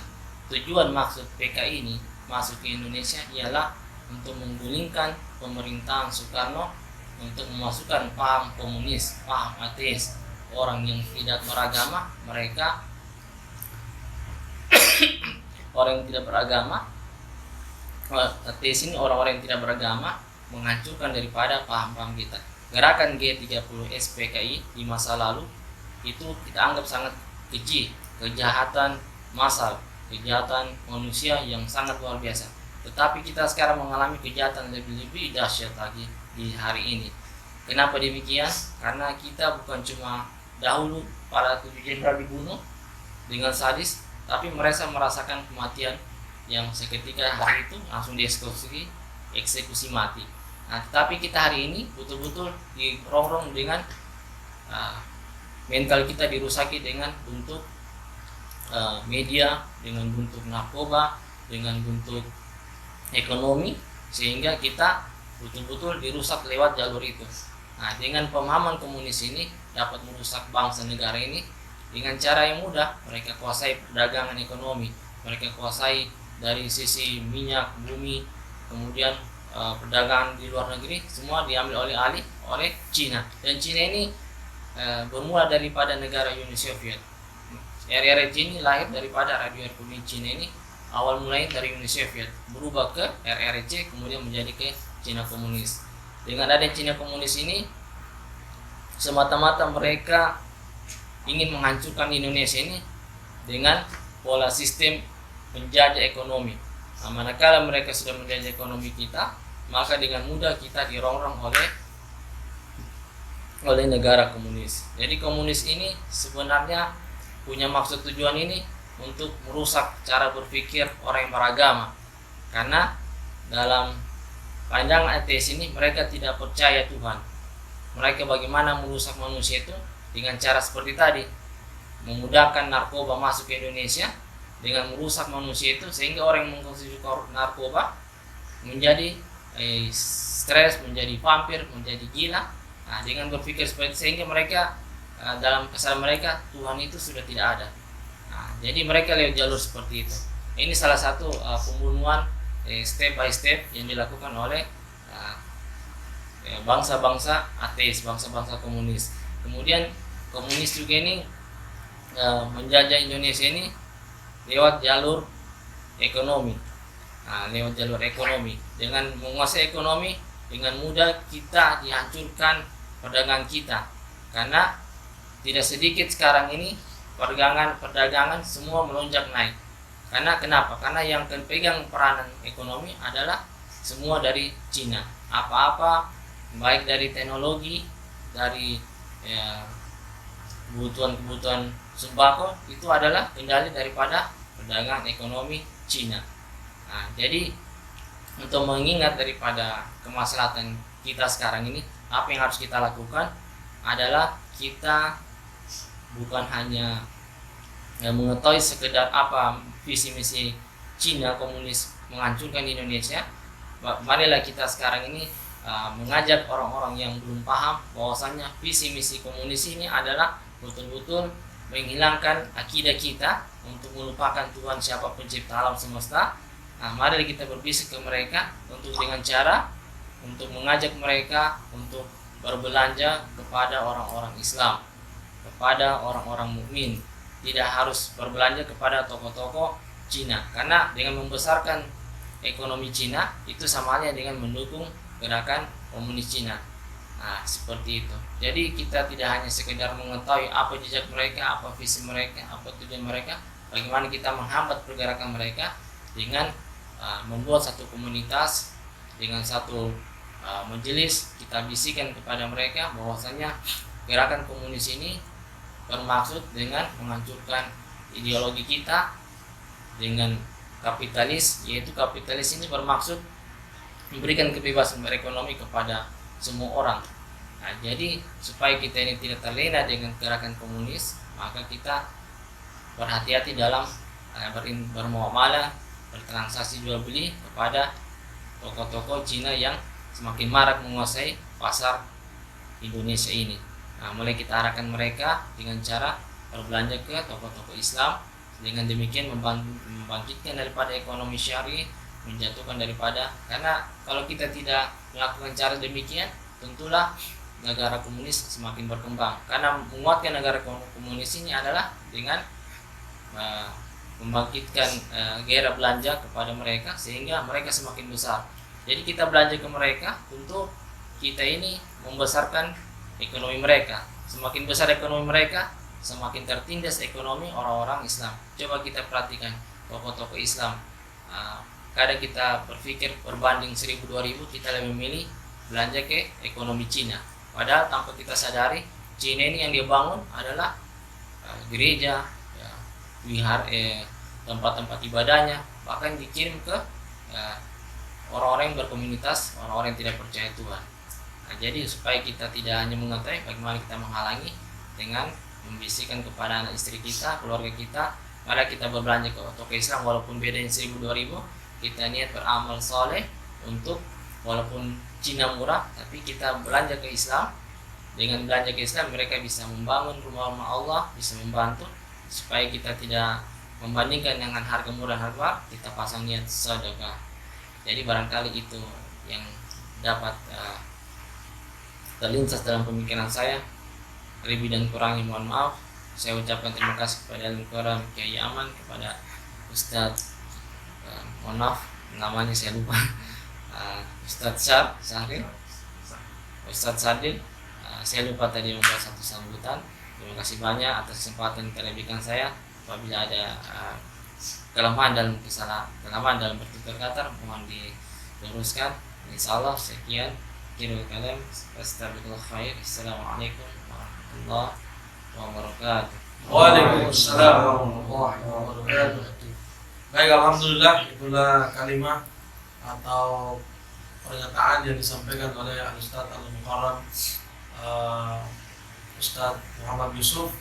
E: Tujuan maksud PKI ini masuk ke Indonesia ialah untuk menggulingkan pemerintahan Soekarno, untuk memasukkan paham komunis, paham ateis, orang yang tidak beragama, mereka orang yang tidak beragama, ateis ini orang-orang yang tidak beragama, menghancurkan daripada paham-paham kita. Gerakan G30 SPKI di masa lalu itu kita anggap sangat keji, kejahatan massal, kejahatan manusia yang sangat luar biasa. Tetapi kita sekarang mengalami kejahatan lebih dahsyat lagi di hari ini. Kenapa demikian? Karena kita bukan cuma dahulu para 7 jenderal dibunuh dengan sadis, tapi mereka merasakan kematian yang seketika hari itu langsung eksekusi mati. Nah, tetapi kita hari ini betul-betul dirongrong dengan mental kita dirusaki dengan bentuk media, dengan bentuk narkoba, dengan bentuk ekonomi, sehingga kita betul-betul dirusak lewat jalur itu. Nah, dengan pemahaman komunis ini dapat merusak bangsa negara ini dengan cara yang mudah. Mereka kuasai perdagangan ekonomi, mereka kuasai dari sisi minyak, bumi, kemudian perdagangan di luar negeri semua diambil alih oleh Cina. Dan Cina ini bermula daripada negara Uni Soviet. RRC ini lahir daripada Radio Republik Cina ini, awal mulai dari Uni Soviet, berubah ke RRC, kemudian menjadi ke Cina Komunis. Dengan adanya Cina Komunis ini, semata-mata mereka ingin menghancurkan Indonesia ini dengan pola sistem menjajah ekonomi. Nah, manakala mereka sudah menjajah ekonomi kita, maka dengan mudah kita dirongrong oleh negara komunis. Jadi komunis ini sebenarnya punya maksud tujuan ini untuk merusak cara berpikir orang yang beragama. Karena dalam pandangan ateis ini mereka tidak percaya Tuhan. Mereka bagaimana merusak manusia itu dengan cara seperti tadi, memudahkan narkoba masuk ke Indonesia dengan merusak manusia itu, sehingga orang yang mengkonsumsi narkoba menjadi stres, menjadi vampir, menjadi gila. Nah, dengan berpikir seperti itu, sehingga mereka dalam kesalahan mereka Tuhan itu sudah tidak ada. Nah, jadi mereka lewat jalur seperti itu. Ini salah satu pembunuhan step by step yang dilakukan oleh bangsa-bangsa ateis, bangsa-bangsa komunis. Kemudian komunis juga ini menjajah Indonesia ini lewat jalur ekonomi. Nah, lewat jalur ekonomi, dengan menguasai ekonomi, dengan mudah kita dihancurkan perdagangan kita. Karena tidak sedikit sekarang ini perdagangan semua melonjak naik. Karena kenapa? Karena yang pegang peranan ekonomi adalah semua dari Cina. Apa-apa baik dari teknologi, dari kebutuhan sembako, itu adalah kendali daripada perdagangan ekonomi Cina. Nah, jadi untuk mengingat daripada kemaslahatan kita sekarang ini, apa yang harus kita lakukan adalah kita bukan hanya mengetahui sekedar apa visi misi Cina komunis menghancurkan Indonesia. Marilah kita sekarang ini mengajak orang-orang yang belum paham bahwasanya visi misi komunis ini adalah betul-betul menghilangkan akidah kita untuk melupakan Tuhan siapa pencipta alam semesta. Nah, mari kita berbisik ke mereka untuk dengan cara untuk mengajak mereka untuk berbelanja kepada orang-orang Islam, kepada orang-orang mukmin. Tidak harus berbelanja kepada toko-toko Cina, karena dengan membesarkan ekonomi Cina itu sama halnya dengan mendukung gerakan komunis Cina. Nah, seperti itu. Jadi kita tidak hanya sekedar mengetahui apa jejak mereka, apa visi mereka, apa tujuan mereka, bagaimana kita menghambat pergerakan mereka dengan membuat satu komunitas, dengan satu majelis. Kita bisikan kepada mereka bahwasanya gerakan komunis ini bermaksud dengan menghancurkan ideologi kita dengan kapitalis, yaitu kapitalis ini bermaksud memberikan kebebasan berekonomi kepada semua orang. Nah, jadi supaya kita ini tidak terlena dengan gerakan komunis, maka kita berhati-hati dalam bermuamalah, bertransaksi jual beli kepada toko-toko Cina yang semakin marak menguasai pasar Indonesia ini. Nah, mulai kita arahkan mereka dengan cara berbelanja ke toko-toko Islam, dengan demikian membangkitkan daripada ekonomi syari, menjatuhkan daripada, karena kalau kita tidak melakukan cara demikian, tentulah negara komunis semakin berkembang. Karena menguatkan negara komunis ini adalah dengan membangkitkan gairah belanja kepada mereka sehingga mereka semakin besar. Jadi kita belanja ke mereka untuk kita ini membesarkan ekonomi mereka. Semakin besar ekonomi mereka, semakin tertindas ekonomi orang-orang Islam. Coba kita perhatikan toko-toko Islam. Kadang kita berpikir berbanding 1000-2000, kita lebih memilih belanja ke ekonomi Cina. Padahal tanpa kita sadari, Cina ini yang dia bangun adalah gereja, wihara, tempat-tempat ibadahnya, bahkan dikirim ke orang-orang yang berkomunitas, orang-orang yang tidak percaya Tuhan. Nah, jadi supaya kita tidak hanya mengetahui, bagaimana kita menghalangi dengan membisikkan kepada anak istri kita, keluarga kita, mari kita berbelanja ke toko Islam walaupun bedanya 1000-2000, kita niat beramal soleh untuk walaupun Cina murah, tapi kita belanja ke Islam. Dengan belanja ke Islam mereka bisa membangun rumah-rumah Allah, bisa membantu supaya kita tidak membandingkan dengan harga murah harga, kita pasang niat sedekah. Jadi barangkali itu yang dapat terlintas dalam pemikiran saya. Lebih dan kurangnya mohon maaf. Saya ucapkan terima kasih kepada Al-Mukarram Kiai Aman, kepada Ustadz mohon maaf namanya saya lupa, Ustadz Syaril, Ustadz Sadil, saya lupa tadi membuat satu sambutan. Terima kasih banyak atas kesempatan yang telah diberikan saya. Apabila ada kelemahan dalam bertutur kata, mohon diluruskan. Insyaallah sekian. Kirul kalam. Astagfirullah khair. Assalamualaikum warahmatullahi wabarakatuh.
B: Waalaikumsalam warahmatullahi wabarakatuh. Baik, alhamdulillah, itulah kalimat atau pernyataan yang disampaikan oleh Al-Ustadz Al-Mukarram Ustadz Muhammad Yusuf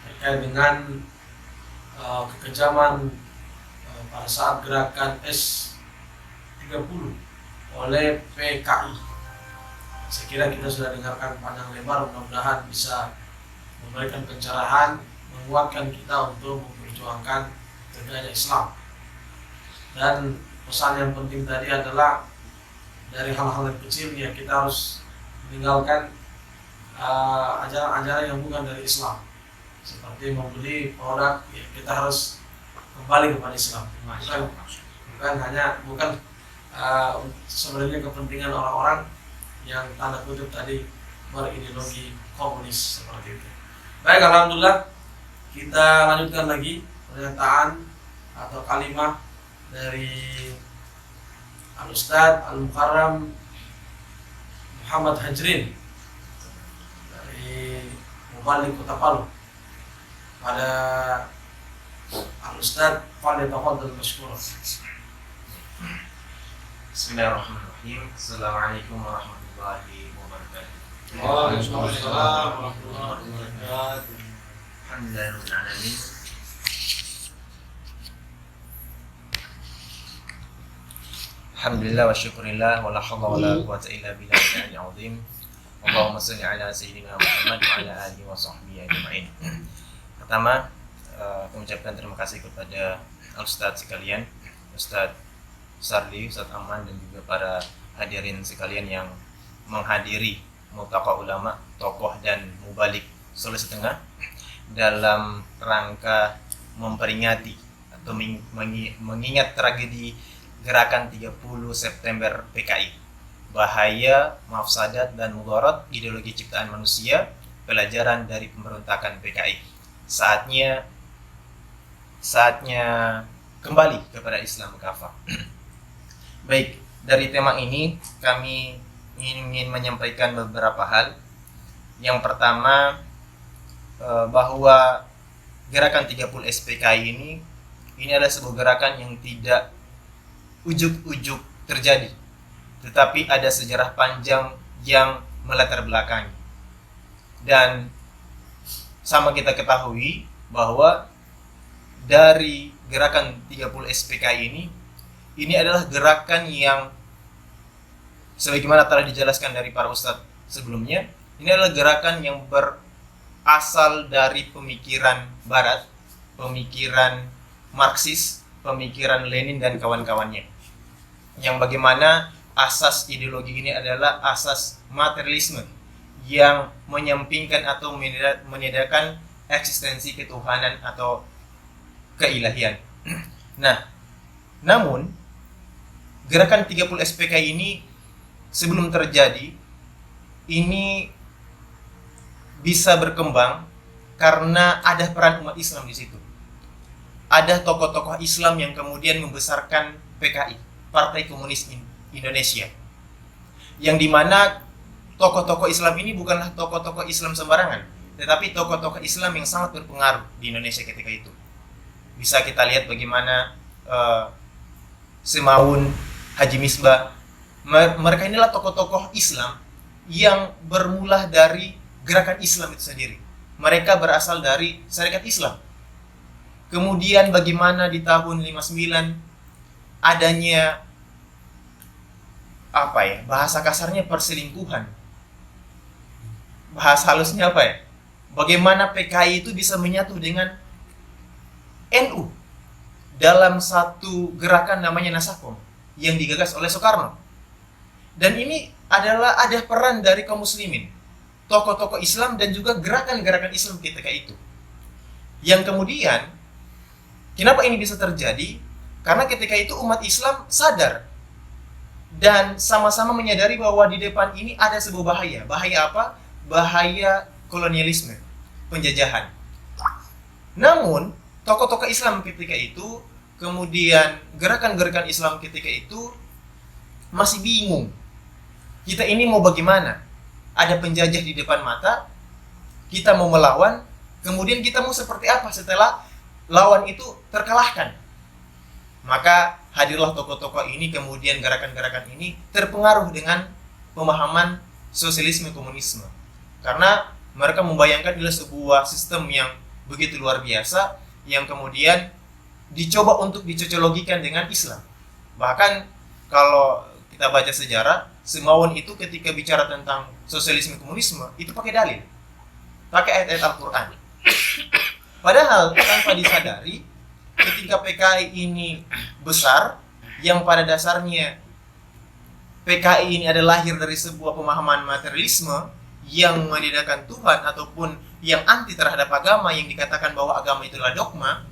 B: terkait dengan kekejaman pada saat gerakan S30 oleh PKI. Saya kira kita sudah dengarkan panjang lebar, mudah-mudahan bisa memberikan pencerahan, menguatkan kita untuk memperjuangkan tegaknya Islam. Dan pesan yang penting tadi adalah dari hal-hal yang kecil ya kita harus meninggalkan ajaran-ajaran yang bukan dari Islam, seperti membeli produk ya, kita harus kembali kepada Islam, bukan sebenarnya kepentingan orang-orang yang tanda kutip tadi berideologi komunis seperti itu. Baik, alhamdulillah, kita lanjutkan lagi pernyataan atau kalimat dari Al-Ustadz Al-Mukarram Muhammad Hajrin dari Mubalik Kota Palu. Pada Al-Ustadz falyatafaddal mashkura.
F: Bismillahirrahmanirrahim. Assalamualaikum warahmatullahi wabarakatuh.
B: Waalaikumsalam warahmatullahi wabarakatuh.
F: Alhamdulillahirabbil alamin. Alhamdulillah wa syukurillah wa la haula wa la quwwata illa billahil azim. Allahumma shalli ala sayyidina Muhammad wa ala alihi wa sahbihi ajma'in. Pertama, mengucapkan terima kasih kepada Ustadz sekalian, Ustadz Sarli, Ustadz Aman, dan juga para hadirin sekalian yang menghadiri Multaqa Ulama, tokoh dan mubalik Sulawesi Tengah dalam rangka memperingati atau mengingat tragedi gerakan 30 September PKI, bahaya, mafsadat dan mudarat ideologi ciptaan manusia, pelajaran dari pemberontakan PKI. Saatnya kembali kepada Islam kafah. Baik, dari tema ini kami ingin menyampaikan beberapa hal. Yang pertama, bahwa gerakan 30 SPKI ini adalah sebuah gerakan yang tidak ujuk-ujuk terjadi, tetapi ada sejarah panjang yang melatar belakangi. Dan sama kita ketahui bahwa dari gerakan 30 SPKI ini adalah gerakan yang sebagaimana telah dijelaskan dari para ustadz sebelumnya, ini adalah gerakan yang berasal dari pemikiran Barat, pemikiran Marxis, pemikiran Lenin dan kawan-kawannya. Yang bagaimana asas ideologi ini adalah asas materialisme yang menyampingkan atau meniadakan eksistensi ketuhanan atau keilahian. Nah, namun gerakan 30 SPKI ini sebelum terjadi, ini bisa berkembang karena ada peran umat Islam di situ. Ada tokoh-tokoh Islam yang kemudian membesarkan PKI, Partai Komunis Indonesia. Yang dimana tokoh-tokoh Islam ini bukanlah tokoh-tokoh Islam sembarangan, tetapi tokoh-tokoh Islam yang sangat berpengaruh di Indonesia ketika itu. Bisa kita lihat bagaimana Semaun, Haji Misbah, mereka inilah tokoh-tokoh Islam yang bermula dari gerakan Islam itu sendiri. Mereka berasal dari Syarikat Islam. Kemudian bagaimana di tahun 59 adanya bahasa kasarnya perselingkuhan. Bahasa halusnya bagaimana PKI itu bisa menyatu dengan NU dalam satu gerakan namanya Nasakom yang digagas oleh Soekarno. Dan ini ada peran dari kaum muslimin, tokoh-tokoh Islam dan juga gerakan-gerakan Islam ketika itu. Yang kemudian, kenapa ini bisa terjadi? Karena ketika itu umat Islam sadar dan sama-sama menyadari bahwa di depan ini ada sebuah bahaya. Bahaya apa? Bahaya kolonialisme, penjajahan. Namun, tokoh-tokoh Islam ketika itu, kemudian gerakan-gerakan Islam ketika itu masih bingung. Kita ini mau bagaimana? Ada penjajah di depan mata, kita mau melawan, kemudian kita mau seperti apa setelah lawan itu terkalahkan? Maka hadirlah tokoh-tokoh ini, kemudian gerakan-gerakan ini terpengaruh dengan pemahaman sosialisme komunisme. Karena mereka membayangkan adalah sebuah sistem yang begitu luar biasa, yang kemudian dicoba untuk dicocologikan dengan Islam. Bahkan kalau kita baca sejarah, Semaun itu ketika bicara tentang sosialisme komunisme itu pakai dalil, pakai ayat-ayat Al-Quran. Padahal tanpa disadari, ketika PKI ini besar, yang pada dasarnya PKI ini adalah lahir dari sebuah pemahaman materialisme yang meniadakan Tuhan ataupun yang anti terhadap agama, yang dikatakan bahwa agama itulah dogma.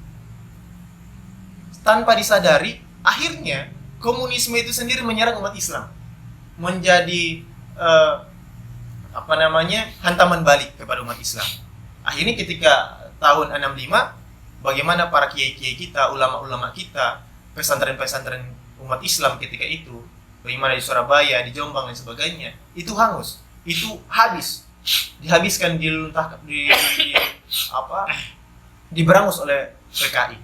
F: Tanpa disadari, akhirnya komunisme itu sendiri menyerang umat Islam, menjadi hantaman balik kepada umat Islam. Akhirnya ketika tahun 65, bagaimana para kiai-kiai kita, ulama-ulama kita, pesantren-pesantren umat Islam ketika itu, bagaimana di Surabaya, di Jombang dan sebagainya, itu hangus, itu habis, dihabiskan, diberangus oleh PKI.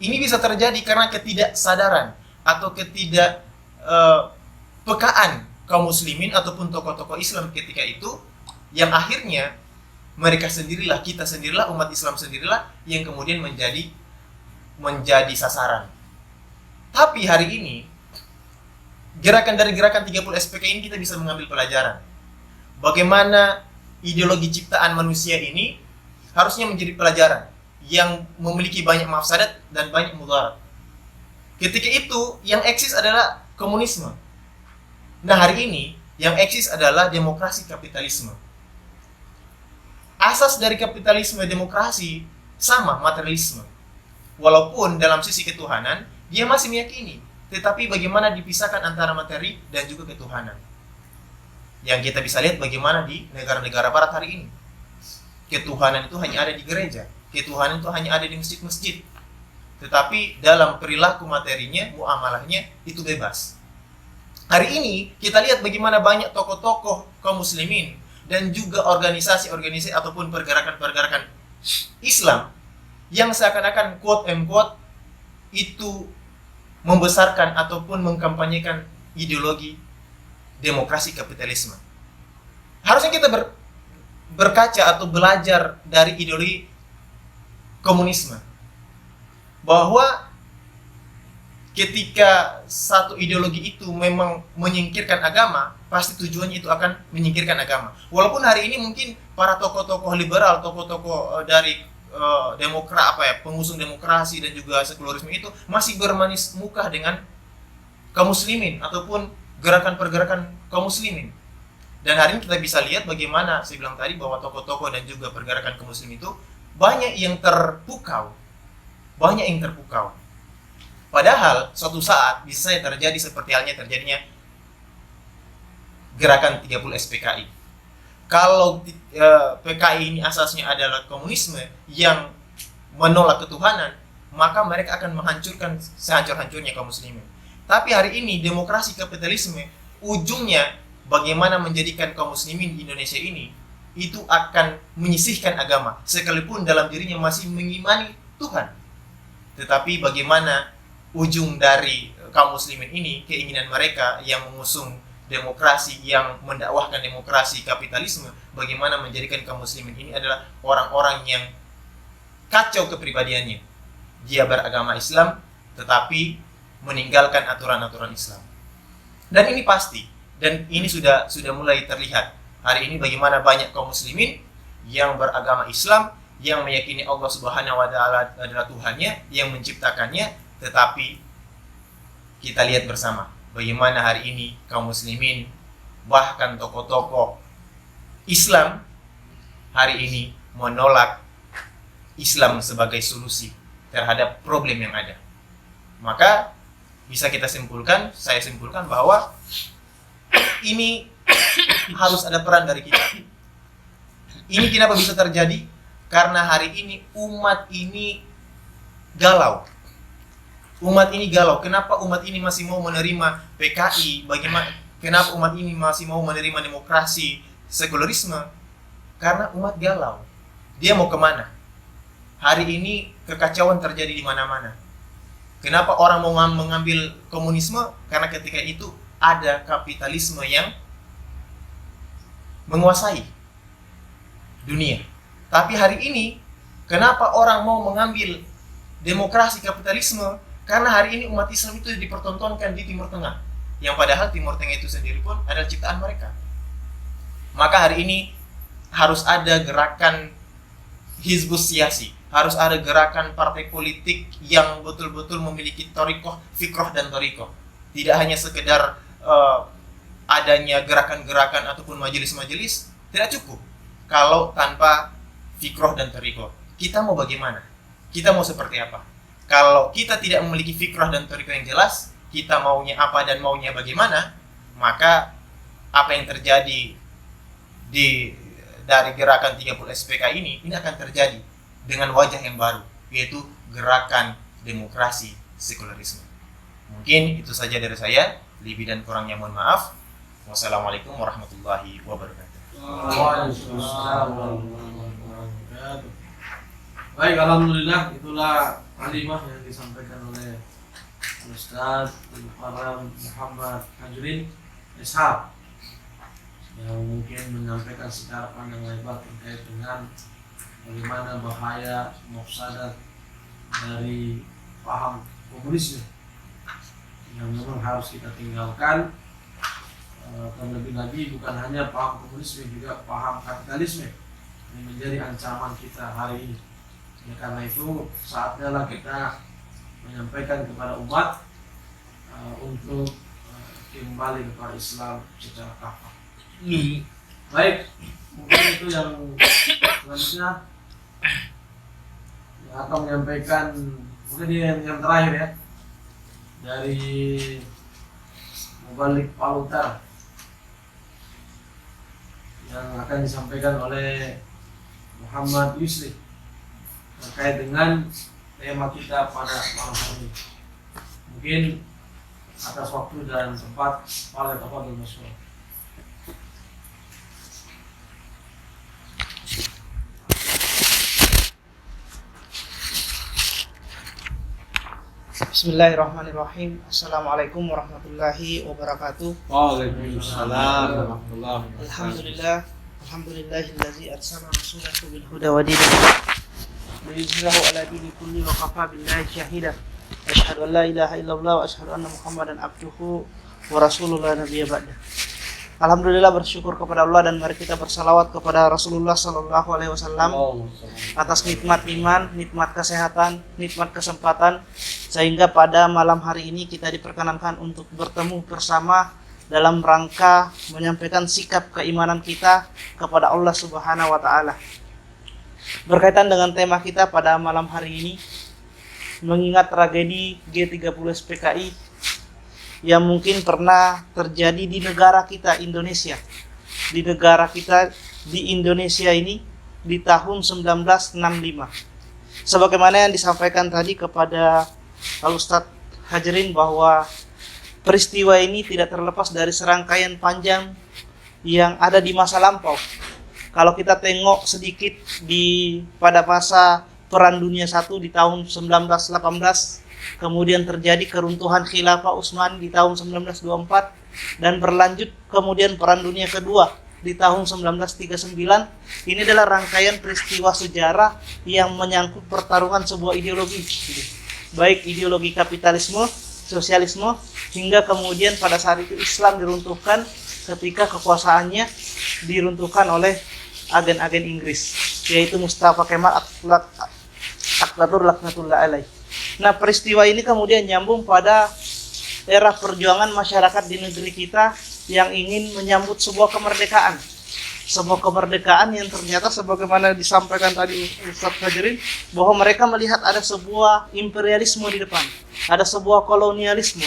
F: Ini bisa terjadi karena ketidaksadaran atau ketidakpekaan kaum muslimin ataupun tokoh-tokoh Islam ketika itu, yang akhirnya mereka sendirilah, kita sendirilah, umat Islam sendirilah yang kemudian menjadi sasaran. Tapi hari ini dari gerakan 30 SPK ini kita bisa mengambil pelajaran bagaimana ideologi ciptaan manusia ini harusnya menjadi pelajaran yang memiliki banyak mafsadat dan banyak mudarat. Ketika itu yang eksis adalah komunisme. Nah, hari ini yang eksis adalah demokrasi kapitalisme. Asas dari kapitalisme demokrasi sama, materialisme. Walaupun dalam sisi ketuhanan dia masih meyakini, tetapi bagaimana dipisahkan antara materi dan juga ketuhanan. Yang kita bisa lihat bagaimana di negara-negara barat hari ini. Ketuhanan itu hanya ada di gereja, ketuhanan itu hanya ada di masjid-masjid. Tetapi dalam perilaku materinya, muamalahnya itu bebas. Hari ini kita lihat bagaimana banyak tokoh-tokoh kaum muslimin dan juga organisasi-organisasi ataupun pergerakan-pergerakan Islam yang seakan-akan quote and quote itu membesarkan ataupun mengkampanyekan ideologi demokrasi kapitalisme. Harusnya kita berkaca atau belajar dari ideologi komunisme, bahwa ketika satu ideologi itu memang menyingkirkan agama, pasti tujuannya itu akan menyingkirkan agama. Walaupun hari ini mungkin para tokoh-tokoh liberal, tokoh-tokoh dari pengusung demokrasi dan juga sekularisme itu masih bermanis muka dengan kaum muslimin ataupun gerakan-pergerakan kaum muslimin. Dan hari ini kita bisa lihat bagaimana saya bilang tadi bahwa tokoh-tokoh dan juga pergerakan kaum muslim itu banyak yang terpukau. Padahal suatu saat bisa saja terjadi seperti halnya terjadinya gerakan 30 SPKI. Kalau PKI ini asasnya adalah komunisme yang menolak ketuhanan, maka mereka akan menghancurkan sehancur-hancurnya kaum muslimin. Tapi hari ini demokrasi kapitalisme ujungnya bagaimana menjadikan kaum muslimin di Indonesia ini itu akan menyisihkan agama, sekalipun dalam dirinya masih mengimani Tuhan. Tetapi bagaimana ujung dari kaum muslimin ini, keinginan mereka yang mengusung demokrasi, yang mendakwahkan demokrasi kapitalisme, bagaimana menjadikan kaum muslimin ini adalah orang-orang yang kacau kepribadiannya. Dia beragama Islam tetapi meninggalkan aturan-aturan Islam. Dan ini pasti, dan ini sudah mulai terlihat. Hari ini bagaimana banyak kaum muslimin yang beragama Islam, yang meyakini Allah Subhanahu wa taala adalah Tuhannya yang menciptakannya, tetapi kita lihat bersama bagaimana hari ini kaum muslimin, bahkan tokoh-tokoh Islam hari ini menolak Islam sebagai solusi terhadap problem yang ada. Maka bisa kita simpulkan, saya simpulkan bahwa ini harus ada peran dari kita. Ini kenapa bisa terjadi? Karena hari ini umat ini galau. Kenapa umat ini masih mau menerima PKI? Kenapa umat ini masih mau menerima demokrasi, sekularisme? Karena umat galau. Dia mau kemana? Hari ini kekacauan terjadi di mana-mana. Kenapa orang mau mengambil komunisme? Karena ketika itu ada kapitalisme yang menguasai dunia. Tapi hari ini, kenapa orang mau mengambil demokrasi kapitalisme? Karena hari ini umat Islam itu dipertontonkan di Timur Tengah. Yang padahal Timur Tengah itu sendiri pun adalah ciptaan mereka. Maka hari ini harus ada gerakan Hizbus Siyasi. Harus ada gerakan partai politik yang betul-betul memiliki thoriqoh, fikroh dan thoriqoh. Tidak hanya sekedar adanya gerakan-gerakan ataupun majelis-majelis, tidak cukup. Kalau tanpa fikroh dan thoriqoh, kita mau bagaimana? Kita mau seperti apa? Kalau kita tidak memiliki fikroh dan thoriqoh yang jelas, kita maunya apa dan maunya bagaimana, maka apa yang terjadi dari gerakan 30 SPK ini akan terjadi dengan wajah yang baru, yaitu gerakan demokrasi sekularisme. Mungkin itu saja dari saya. Lebih dan kurangnya mohon maaf. Wassalamualaikum warahmatullahi wabarakatuh.
B: Baik, alhamdulillah, itulah kalimah yang disampaikan oleh Ustaz Muharram Muhammad Hajrin Ishaq yang mungkin menyampaikan secara pandang lebar terkait dengan bagaimana bahaya mafsadat dari paham komunisme yang memang harus kita tinggalkan. Terlebih lagi bukan hanya paham komunisme, juga paham kapitalisme yang menjadi ancaman kita hari ini. Karena itu saatnya lah kita menyampaikan kepada umat untuk kembali kepada Islam secara kafah. Baik, mungkin itu yang selanjutnya yang akan menyampaikan mungkin yang terakhir ya dari Mubalik Palu Utara yang akan disampaikan oleh Muhammad Yusri terkait dengan tema kita pada malam hari ini. Mungkin atas waktu dan tempat pada tafadhol masyaallah.
G: Bismillahirrahmanirrahim. Assalamualaikum warahmatullahi wabarakatuh.
C: Waalaikumsalam warahmatullahi wabarakatuh.
G: Alhamdulillahillazi arsala rasulahu bil huda wa dinil haq liyuzhirahu ala dini kulli wa kafa billahi syahida. Asyhadu an la ilaha illallah wa asyhadu anna Muhammadan abduhu wa rasulullah nabiyya ba'da. Alhamdulillah, bersyukur kepada Allah dan mari kita bersalawat kepada Rasulullah sallallahu alaihi wasallam atas nikmat iman, nikmat kesehatan, nikmat kesempatan sehingga pada malam hari ini kita diperkenankan untuk bertemu bersama dalam rangka menyampaikan sikap keimanan kita kepada Allah Subhanahu wa taala. Berkaitan dengan tema kita pada malam hari ini, mengingat tragedi G30 SPKI yang mungkin pernah terjadi di negara kita Indonesia. Di negara kita di Indonesia ini di tahun 1965. Sebagaimana yang disampaikan tadi kepada Al Ustadz Hajrin bahwa peristiwa ini tidak terlepas dari serangkaian panjang yang ada di masa lampau. Kalau kita tengok sedikit pada masa Perang Dunia I di tahun 1918, kemudian terjadi keruntuhan Khilafah Utsmani di tahun 1924 dan berlanjut kemudian Perang Dunia Kedua di tahun 1939. Ini adalah rangkaian peristiwa sejarah yang menyangkut pertarungan sebuah ideologi, baik ideologi kapitalisme, sosialisme, hingga kemudian pada saat itu Islam diruntuhkan ketika kekuasaannya diruntuhkan oleh agen-agen Inggris, yaitu Mustafa Kemal Atatürk laknatullah alaih. Nah, peristiwa ini kemudian nyambung pada era perjuangan masyarakat di negeri kita yang ingin menyambut sebuah kemerdekaan. Sebuah kemerdekaan yang ternyata sebagaimana disampaikan tadi Ustaz Fajrin, bahwa mereka melihat ada sebuah imperialisme di depan. Ada sebuah kolonialisme,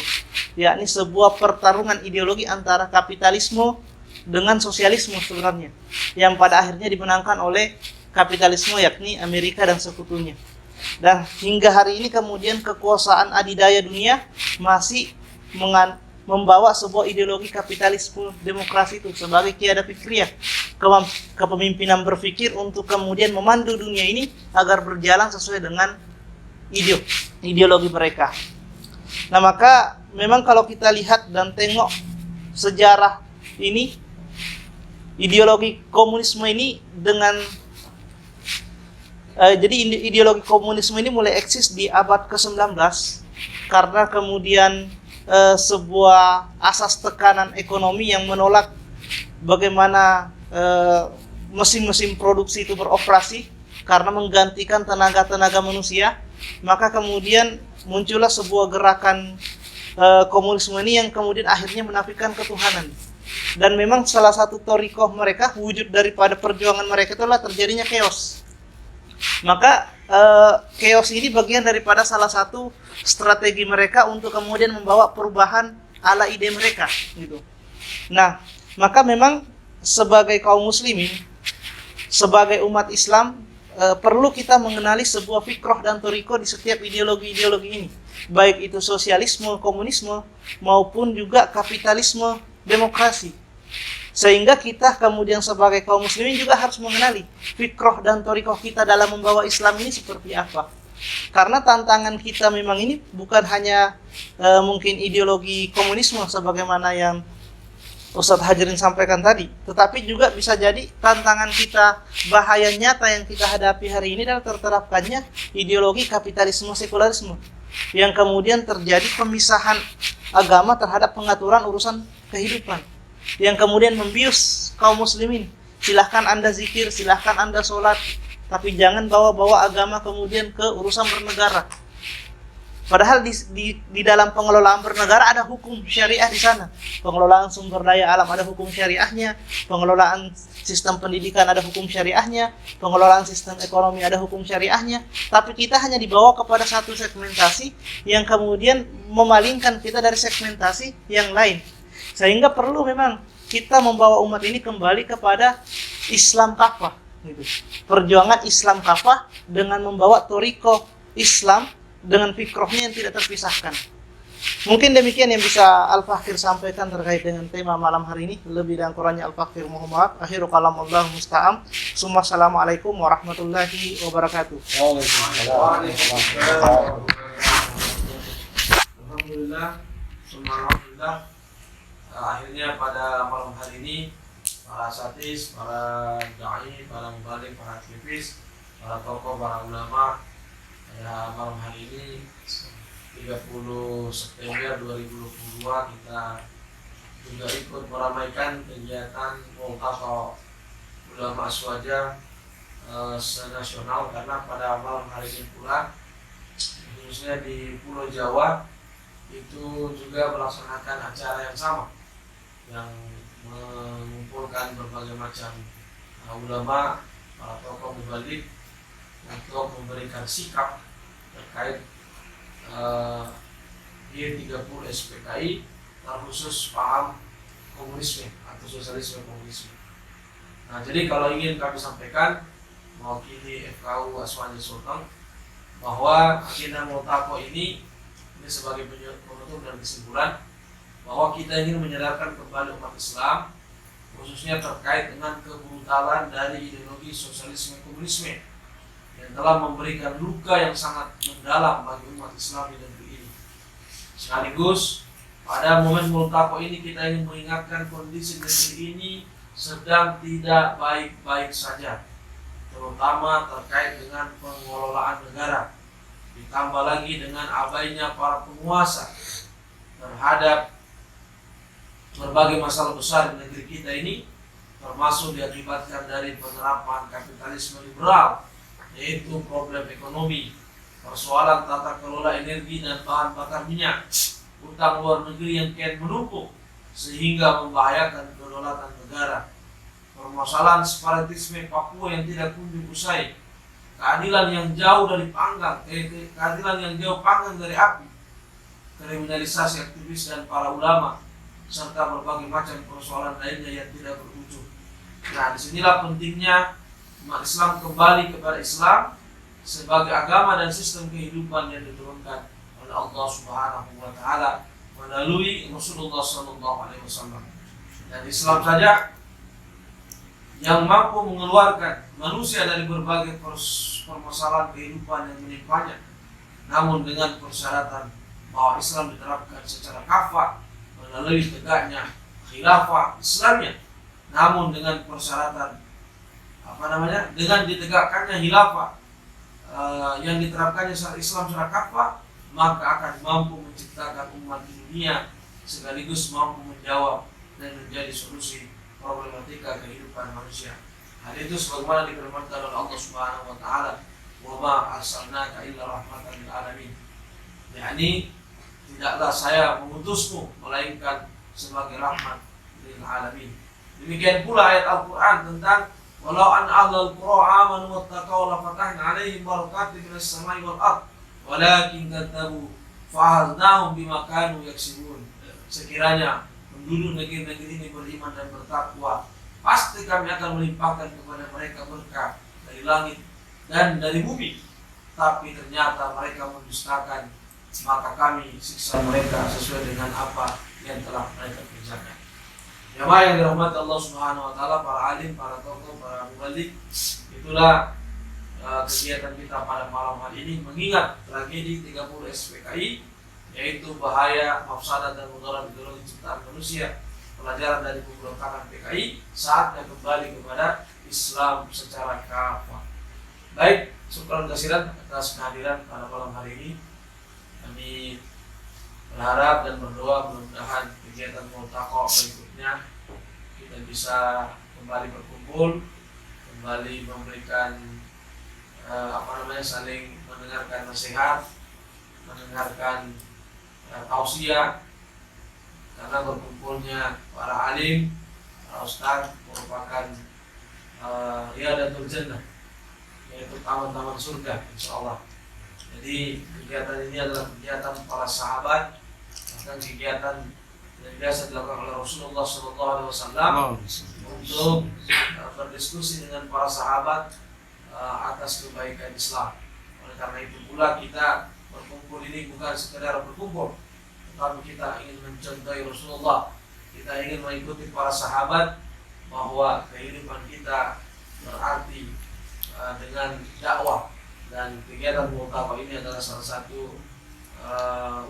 G: yakni sebuah pertarungan ideologi antara kapitalisme dengan sosialisme sebenarnya, yang pada akhirnya dimenangkan oleh kapitalisme, yakni Amerika dan sekutunya. Dan hingga hari ini kemudian kekuasaan adidaya dunia masih membawa sebuah ideologi kapitalisme demokrasi itu sebagai kiada fikriyah, kepemimpinan berpikir untuk kemudian memandu dunia ini agar berjalan sesuai dengan ideologi mereka. Nah, maka memang kalau kita lihat dan tengok sejarah ini, ideologi komunisme ini jadi ideologi komunisme ini mulai eksis di abad ke-19 karena kemudian sebuah asas tekanan ekonomi yang menolak bagaimana mesin-mesin produksi itu beroperasi karena menggantikan tenaga manusia. Maka kemudian muncullah sebuah gerakan komunisme ini yang kemudian akhirnya menafikan ketuhanan. Dan memang salah satu thoriqah mereka, wujud daripada perjuangan mereka itulah terjadinya chaos. Maka chaos ini bagian daripada salah satu strategi mereka untuk kemudian membawa perubahan ala ide mereka gitu. Nah, maka memang sebagai kaum muslimin, sebagai umat Islam, perlu kita mengenali sebuah fikrah dan thoriqah di setiap ideologi-ideologi ini, baik itu sosialisme, komunisme maupun juga kapitalisme, demokrasi. Sehingga kita kemudian sebagai kaum muslimin juga harus mengenali fikrah dan thoriqah kita dalam membawa Islam ini seperti apa. Karena tantangan kita memang ini bukan hanya mungkin ideologi komunisme sebagaimana yang Ustadz Hajrin sampaikan tadi, tetapi juga bisa jadi tantangan kita, bahaya nyata yang kita hadapi hari ini adalah terterapkannya ideologi kapitalisme sekularisme yang kemudian terjadi pemisahan agama terhadap pengaturan urusan kehidupan, yang kemudian membius kaum muslimin. Silahkan Anda zikir, silahkan Anda sholat, tapi jangan bawa-bawa agama kemudian ke urusan bernegara. Padahal di dalam pengelolaan bernegara ada hukum syariah di sana. Pengelolaan sumber daya alam ada hukum syariahnya, pengelolaan sistem pendidikan ada hukum syariahnya, pengelolaan sistem ekonomi ada hukum syariahnya. Tapi kita hanya dibawa kepada satu segmentasi yang kemudian memalingkan kita dari segmentasi yang lain. Sehingga perlu memang kita membawa umat ini kembali kepada Islam kafah. Gitu. Perjuangan Islam kafah dengan membawa toriko Islam dengan fikrohnya yang tidak terpisahkan. Mungkin demikian yang bisa Al-Fakir sampaikan terkait dengan tema malam hari ini. Lebih dan kurangnya Al-Fakir mohon maaf. Akhiru kalam Allah musta'am. Assalamualaikum warahmatullahi wabarakatuh.
B: Alhamdulillah, alhamdulillah. Akhirnya pada malam hari ini para satis, para dai, para mubalik, para aktivis, para tokoh, para ulama, ya malam hari ini 30 September 2022 kita juga ikut meramaikan kegiatan Multaqo Ulama Aswaja senasional, karena pada malam hari ini pula khususnya di Pulau Jawa itu juga melaksanakan acara yang sama yang mengumpulkan berbagai macam ulama, para tokoh mubalik untuk memberikan sikap terkait G30 SPKI terkhusus paham komunisme atau sosialisme komunisme. Nah, jadi kalau ingin kami sampaikan mewakili FKU Aswaja Sultan bahwa agenda Multaqo ini sebagai penutup dan kesimpulan bahwa kita ingin menyadarkan kembali umat Islam khususnya terkait dengan kebrutalan dari ideologi sosialisme komunisme yang telah memberikan luka yang sangat mendalam bagi umat Islam di negeri ini. Sekaligus pada momen Multaqo ini kita ingin mengingatkan kondisi negeri ini sedang tidak baik-baik saja, terutama terkait dengan pengelolaan negara. Ditambah lagi dengan abainya para penguasa terhadap berbagai masalah besar di negeri kita ini, termasuk diakibatkan dari penerapan kapitalisme liberal, yaitu problem ekonomi, persoalan tata kelola energi dan bahan bakar minyak, utang luar negeri yang kian menumpuk sehingga membahayakan kedaulatan negara, permasalahan separatisme Papua yang tidak kunjung usai, keadilan yang jauh dari panggang, keadilan yang jauh panggang dari api, kriminalisasi aktivis dan para ulama, serta berbagai macam persoalan lainnya yang tidak berujung. Nah, disinilah pentingnya umat Islam kembali kepada Islam sebagai agama dan sistem kehidupan yang diturunkan oleh Allah Subhanahu wa Ta'ala melalui Rasulullah SAW. Dan Islam saja yang mampu mengeluarkan manusia dari berbagai permasalahan kehidupan yang menimpanya, namun dengan persyaratan bahwa Islam diterapkan secara kafah melalui tegaknya khilafah Islamnya, namun dengan persyaratan dengan ditegakkannya khilafah yang diterapkannya syariat Islam secara kafah, maka akan mampu menciptakan umat di dunia sekaligus mampu menjawab dan menjadi solusi problematika kehidupan manusia. Hal itu sebagaimana difirmankan oleh Allah Subhanahu wa Ta'ala, "Wa ma arsalnaka illa rahmatan lil alamin." yakni tidaklah saya mengutusmu melainkan sebagai rahmat lil alamin. Demikian pula ayat Al-Qur'an tentang walau an ahlul qura amanu wattaqaw la fatahna 'alaihim barakatin minas samai wal ard walakin kadzabu fa'aznahum bima kanu yaksibun. Sekiranya penduduk negeri-negeri ini beriman dan bertakwa, pasti kami akan melimpahkan kepada mereka berkah dari langit dan dari bumi. Tapi ternyata mereka mendustakan, maka kami siksa mereka sesuai dengan apa yang telah mereka kerjakan. Jamaah yang dirahmati Allah Subhanahu wa Ta'ala, para alim, para tokoh, para mubalik, itulah kegiatan kita pada malam hari ini mengingat tragedi 30 SPKI, yaitu bahaya, mafsadat dan mudarat ideologi ciptaan manusia, pelajaran dari pemberontakan PKI, saatnya kembali kepada Islam secara kafah. Baik, syukran kasiran atas kehadiran pada malam hari ini. Kami berharap dan berdoa mudah-mudahan kegiatan Multaqo berikutnya kita bisa kembali berkumpul, kembali memberikan saling mendengarkan nasihat, mendengarkan tausiah, karena berkumpulnya para alim, para ustaz merupakan riyadatul jannah, yaitu taman-taman surga insyaallah. Jadi kegiatan ini adalah kegiatan para sahabat, bahkan kegiatan yang biasa dilakukan oleh Rasulullah SAW untuk berdiskusi dengan para sahabat atas kebaikan Islam. Oleh karena itu pula kita berkumpul ini bukan sekedar berkumpul, tetapi kita ingin mencontohi Rasulullah. Kita ingin mengikuti para sahabat bahwa kehidupan kita berarti dengan dakwah, dan kegiatan muqabah ini adalah salah satu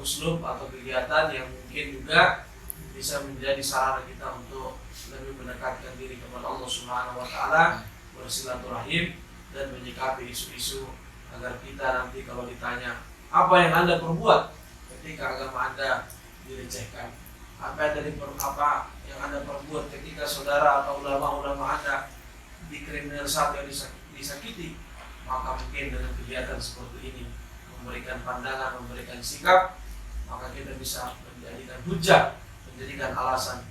B: uslub atau kegiatan yang mungkin juga bisa menjadi sarana kita untuk lebih mendekatkan diri kepada Allah Subhanahu wa taala, bersilaturahim dan menyikapi isu-isu agar kita nanti kalau ditanya apa yang Anda perbuat ketika agama Anda dilecehkan, apa yang Anda perbuat ketika saudara atau ulama-ulama Anda dikriminalisasi atau disakiti, maka mungkin dengan kegiatan seperti ini, memberikan pandangan, memberikan sikap, maka kita bisa menjadikan hujah, menjadikan alasan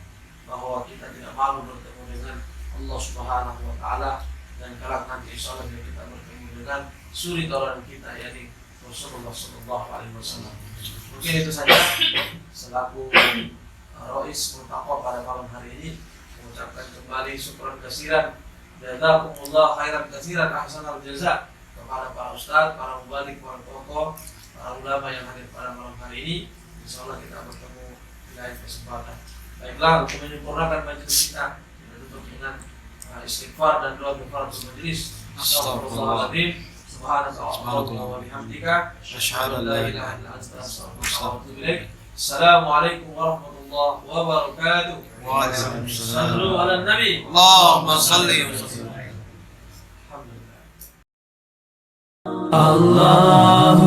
B: bahwa kita tidak malu bertemu dengan Allah Subhanahu wa taala, dan kelak nanti insyaallah kita bertemu dengan suri tauladan kita, yakni Rasulullah sallallahu alaihi wasallam. Mungkin itu saja selaku Rois Multaqwa pada malam hari ini, mengucapkan kembali syukran kasiran, jazakumullah khairan kasiran, ahsanal jaza kepada para ustaz, para mubalik, para tokoh, para ulama yang hadir pada malam hari ini. Insyaallah kita bertemu di lain kesempatan. Baiklah, untuk menyempurnakan majelis kita tutup dengan istighfar dan doa kafaratul majelis. Astagfirullahaladzim, subhanallah wa bihamdika, asyhadu an la ilaha illa anta, astaghfiruka wa atubu ilaik. Assalamualaikum warahmatullahi wabarakatuh.
F: Waalaikumsalam.
B: Sallu ala nabi.
F: Allahumma salli wa sallim.
B: Alhamdulillah.
A: الله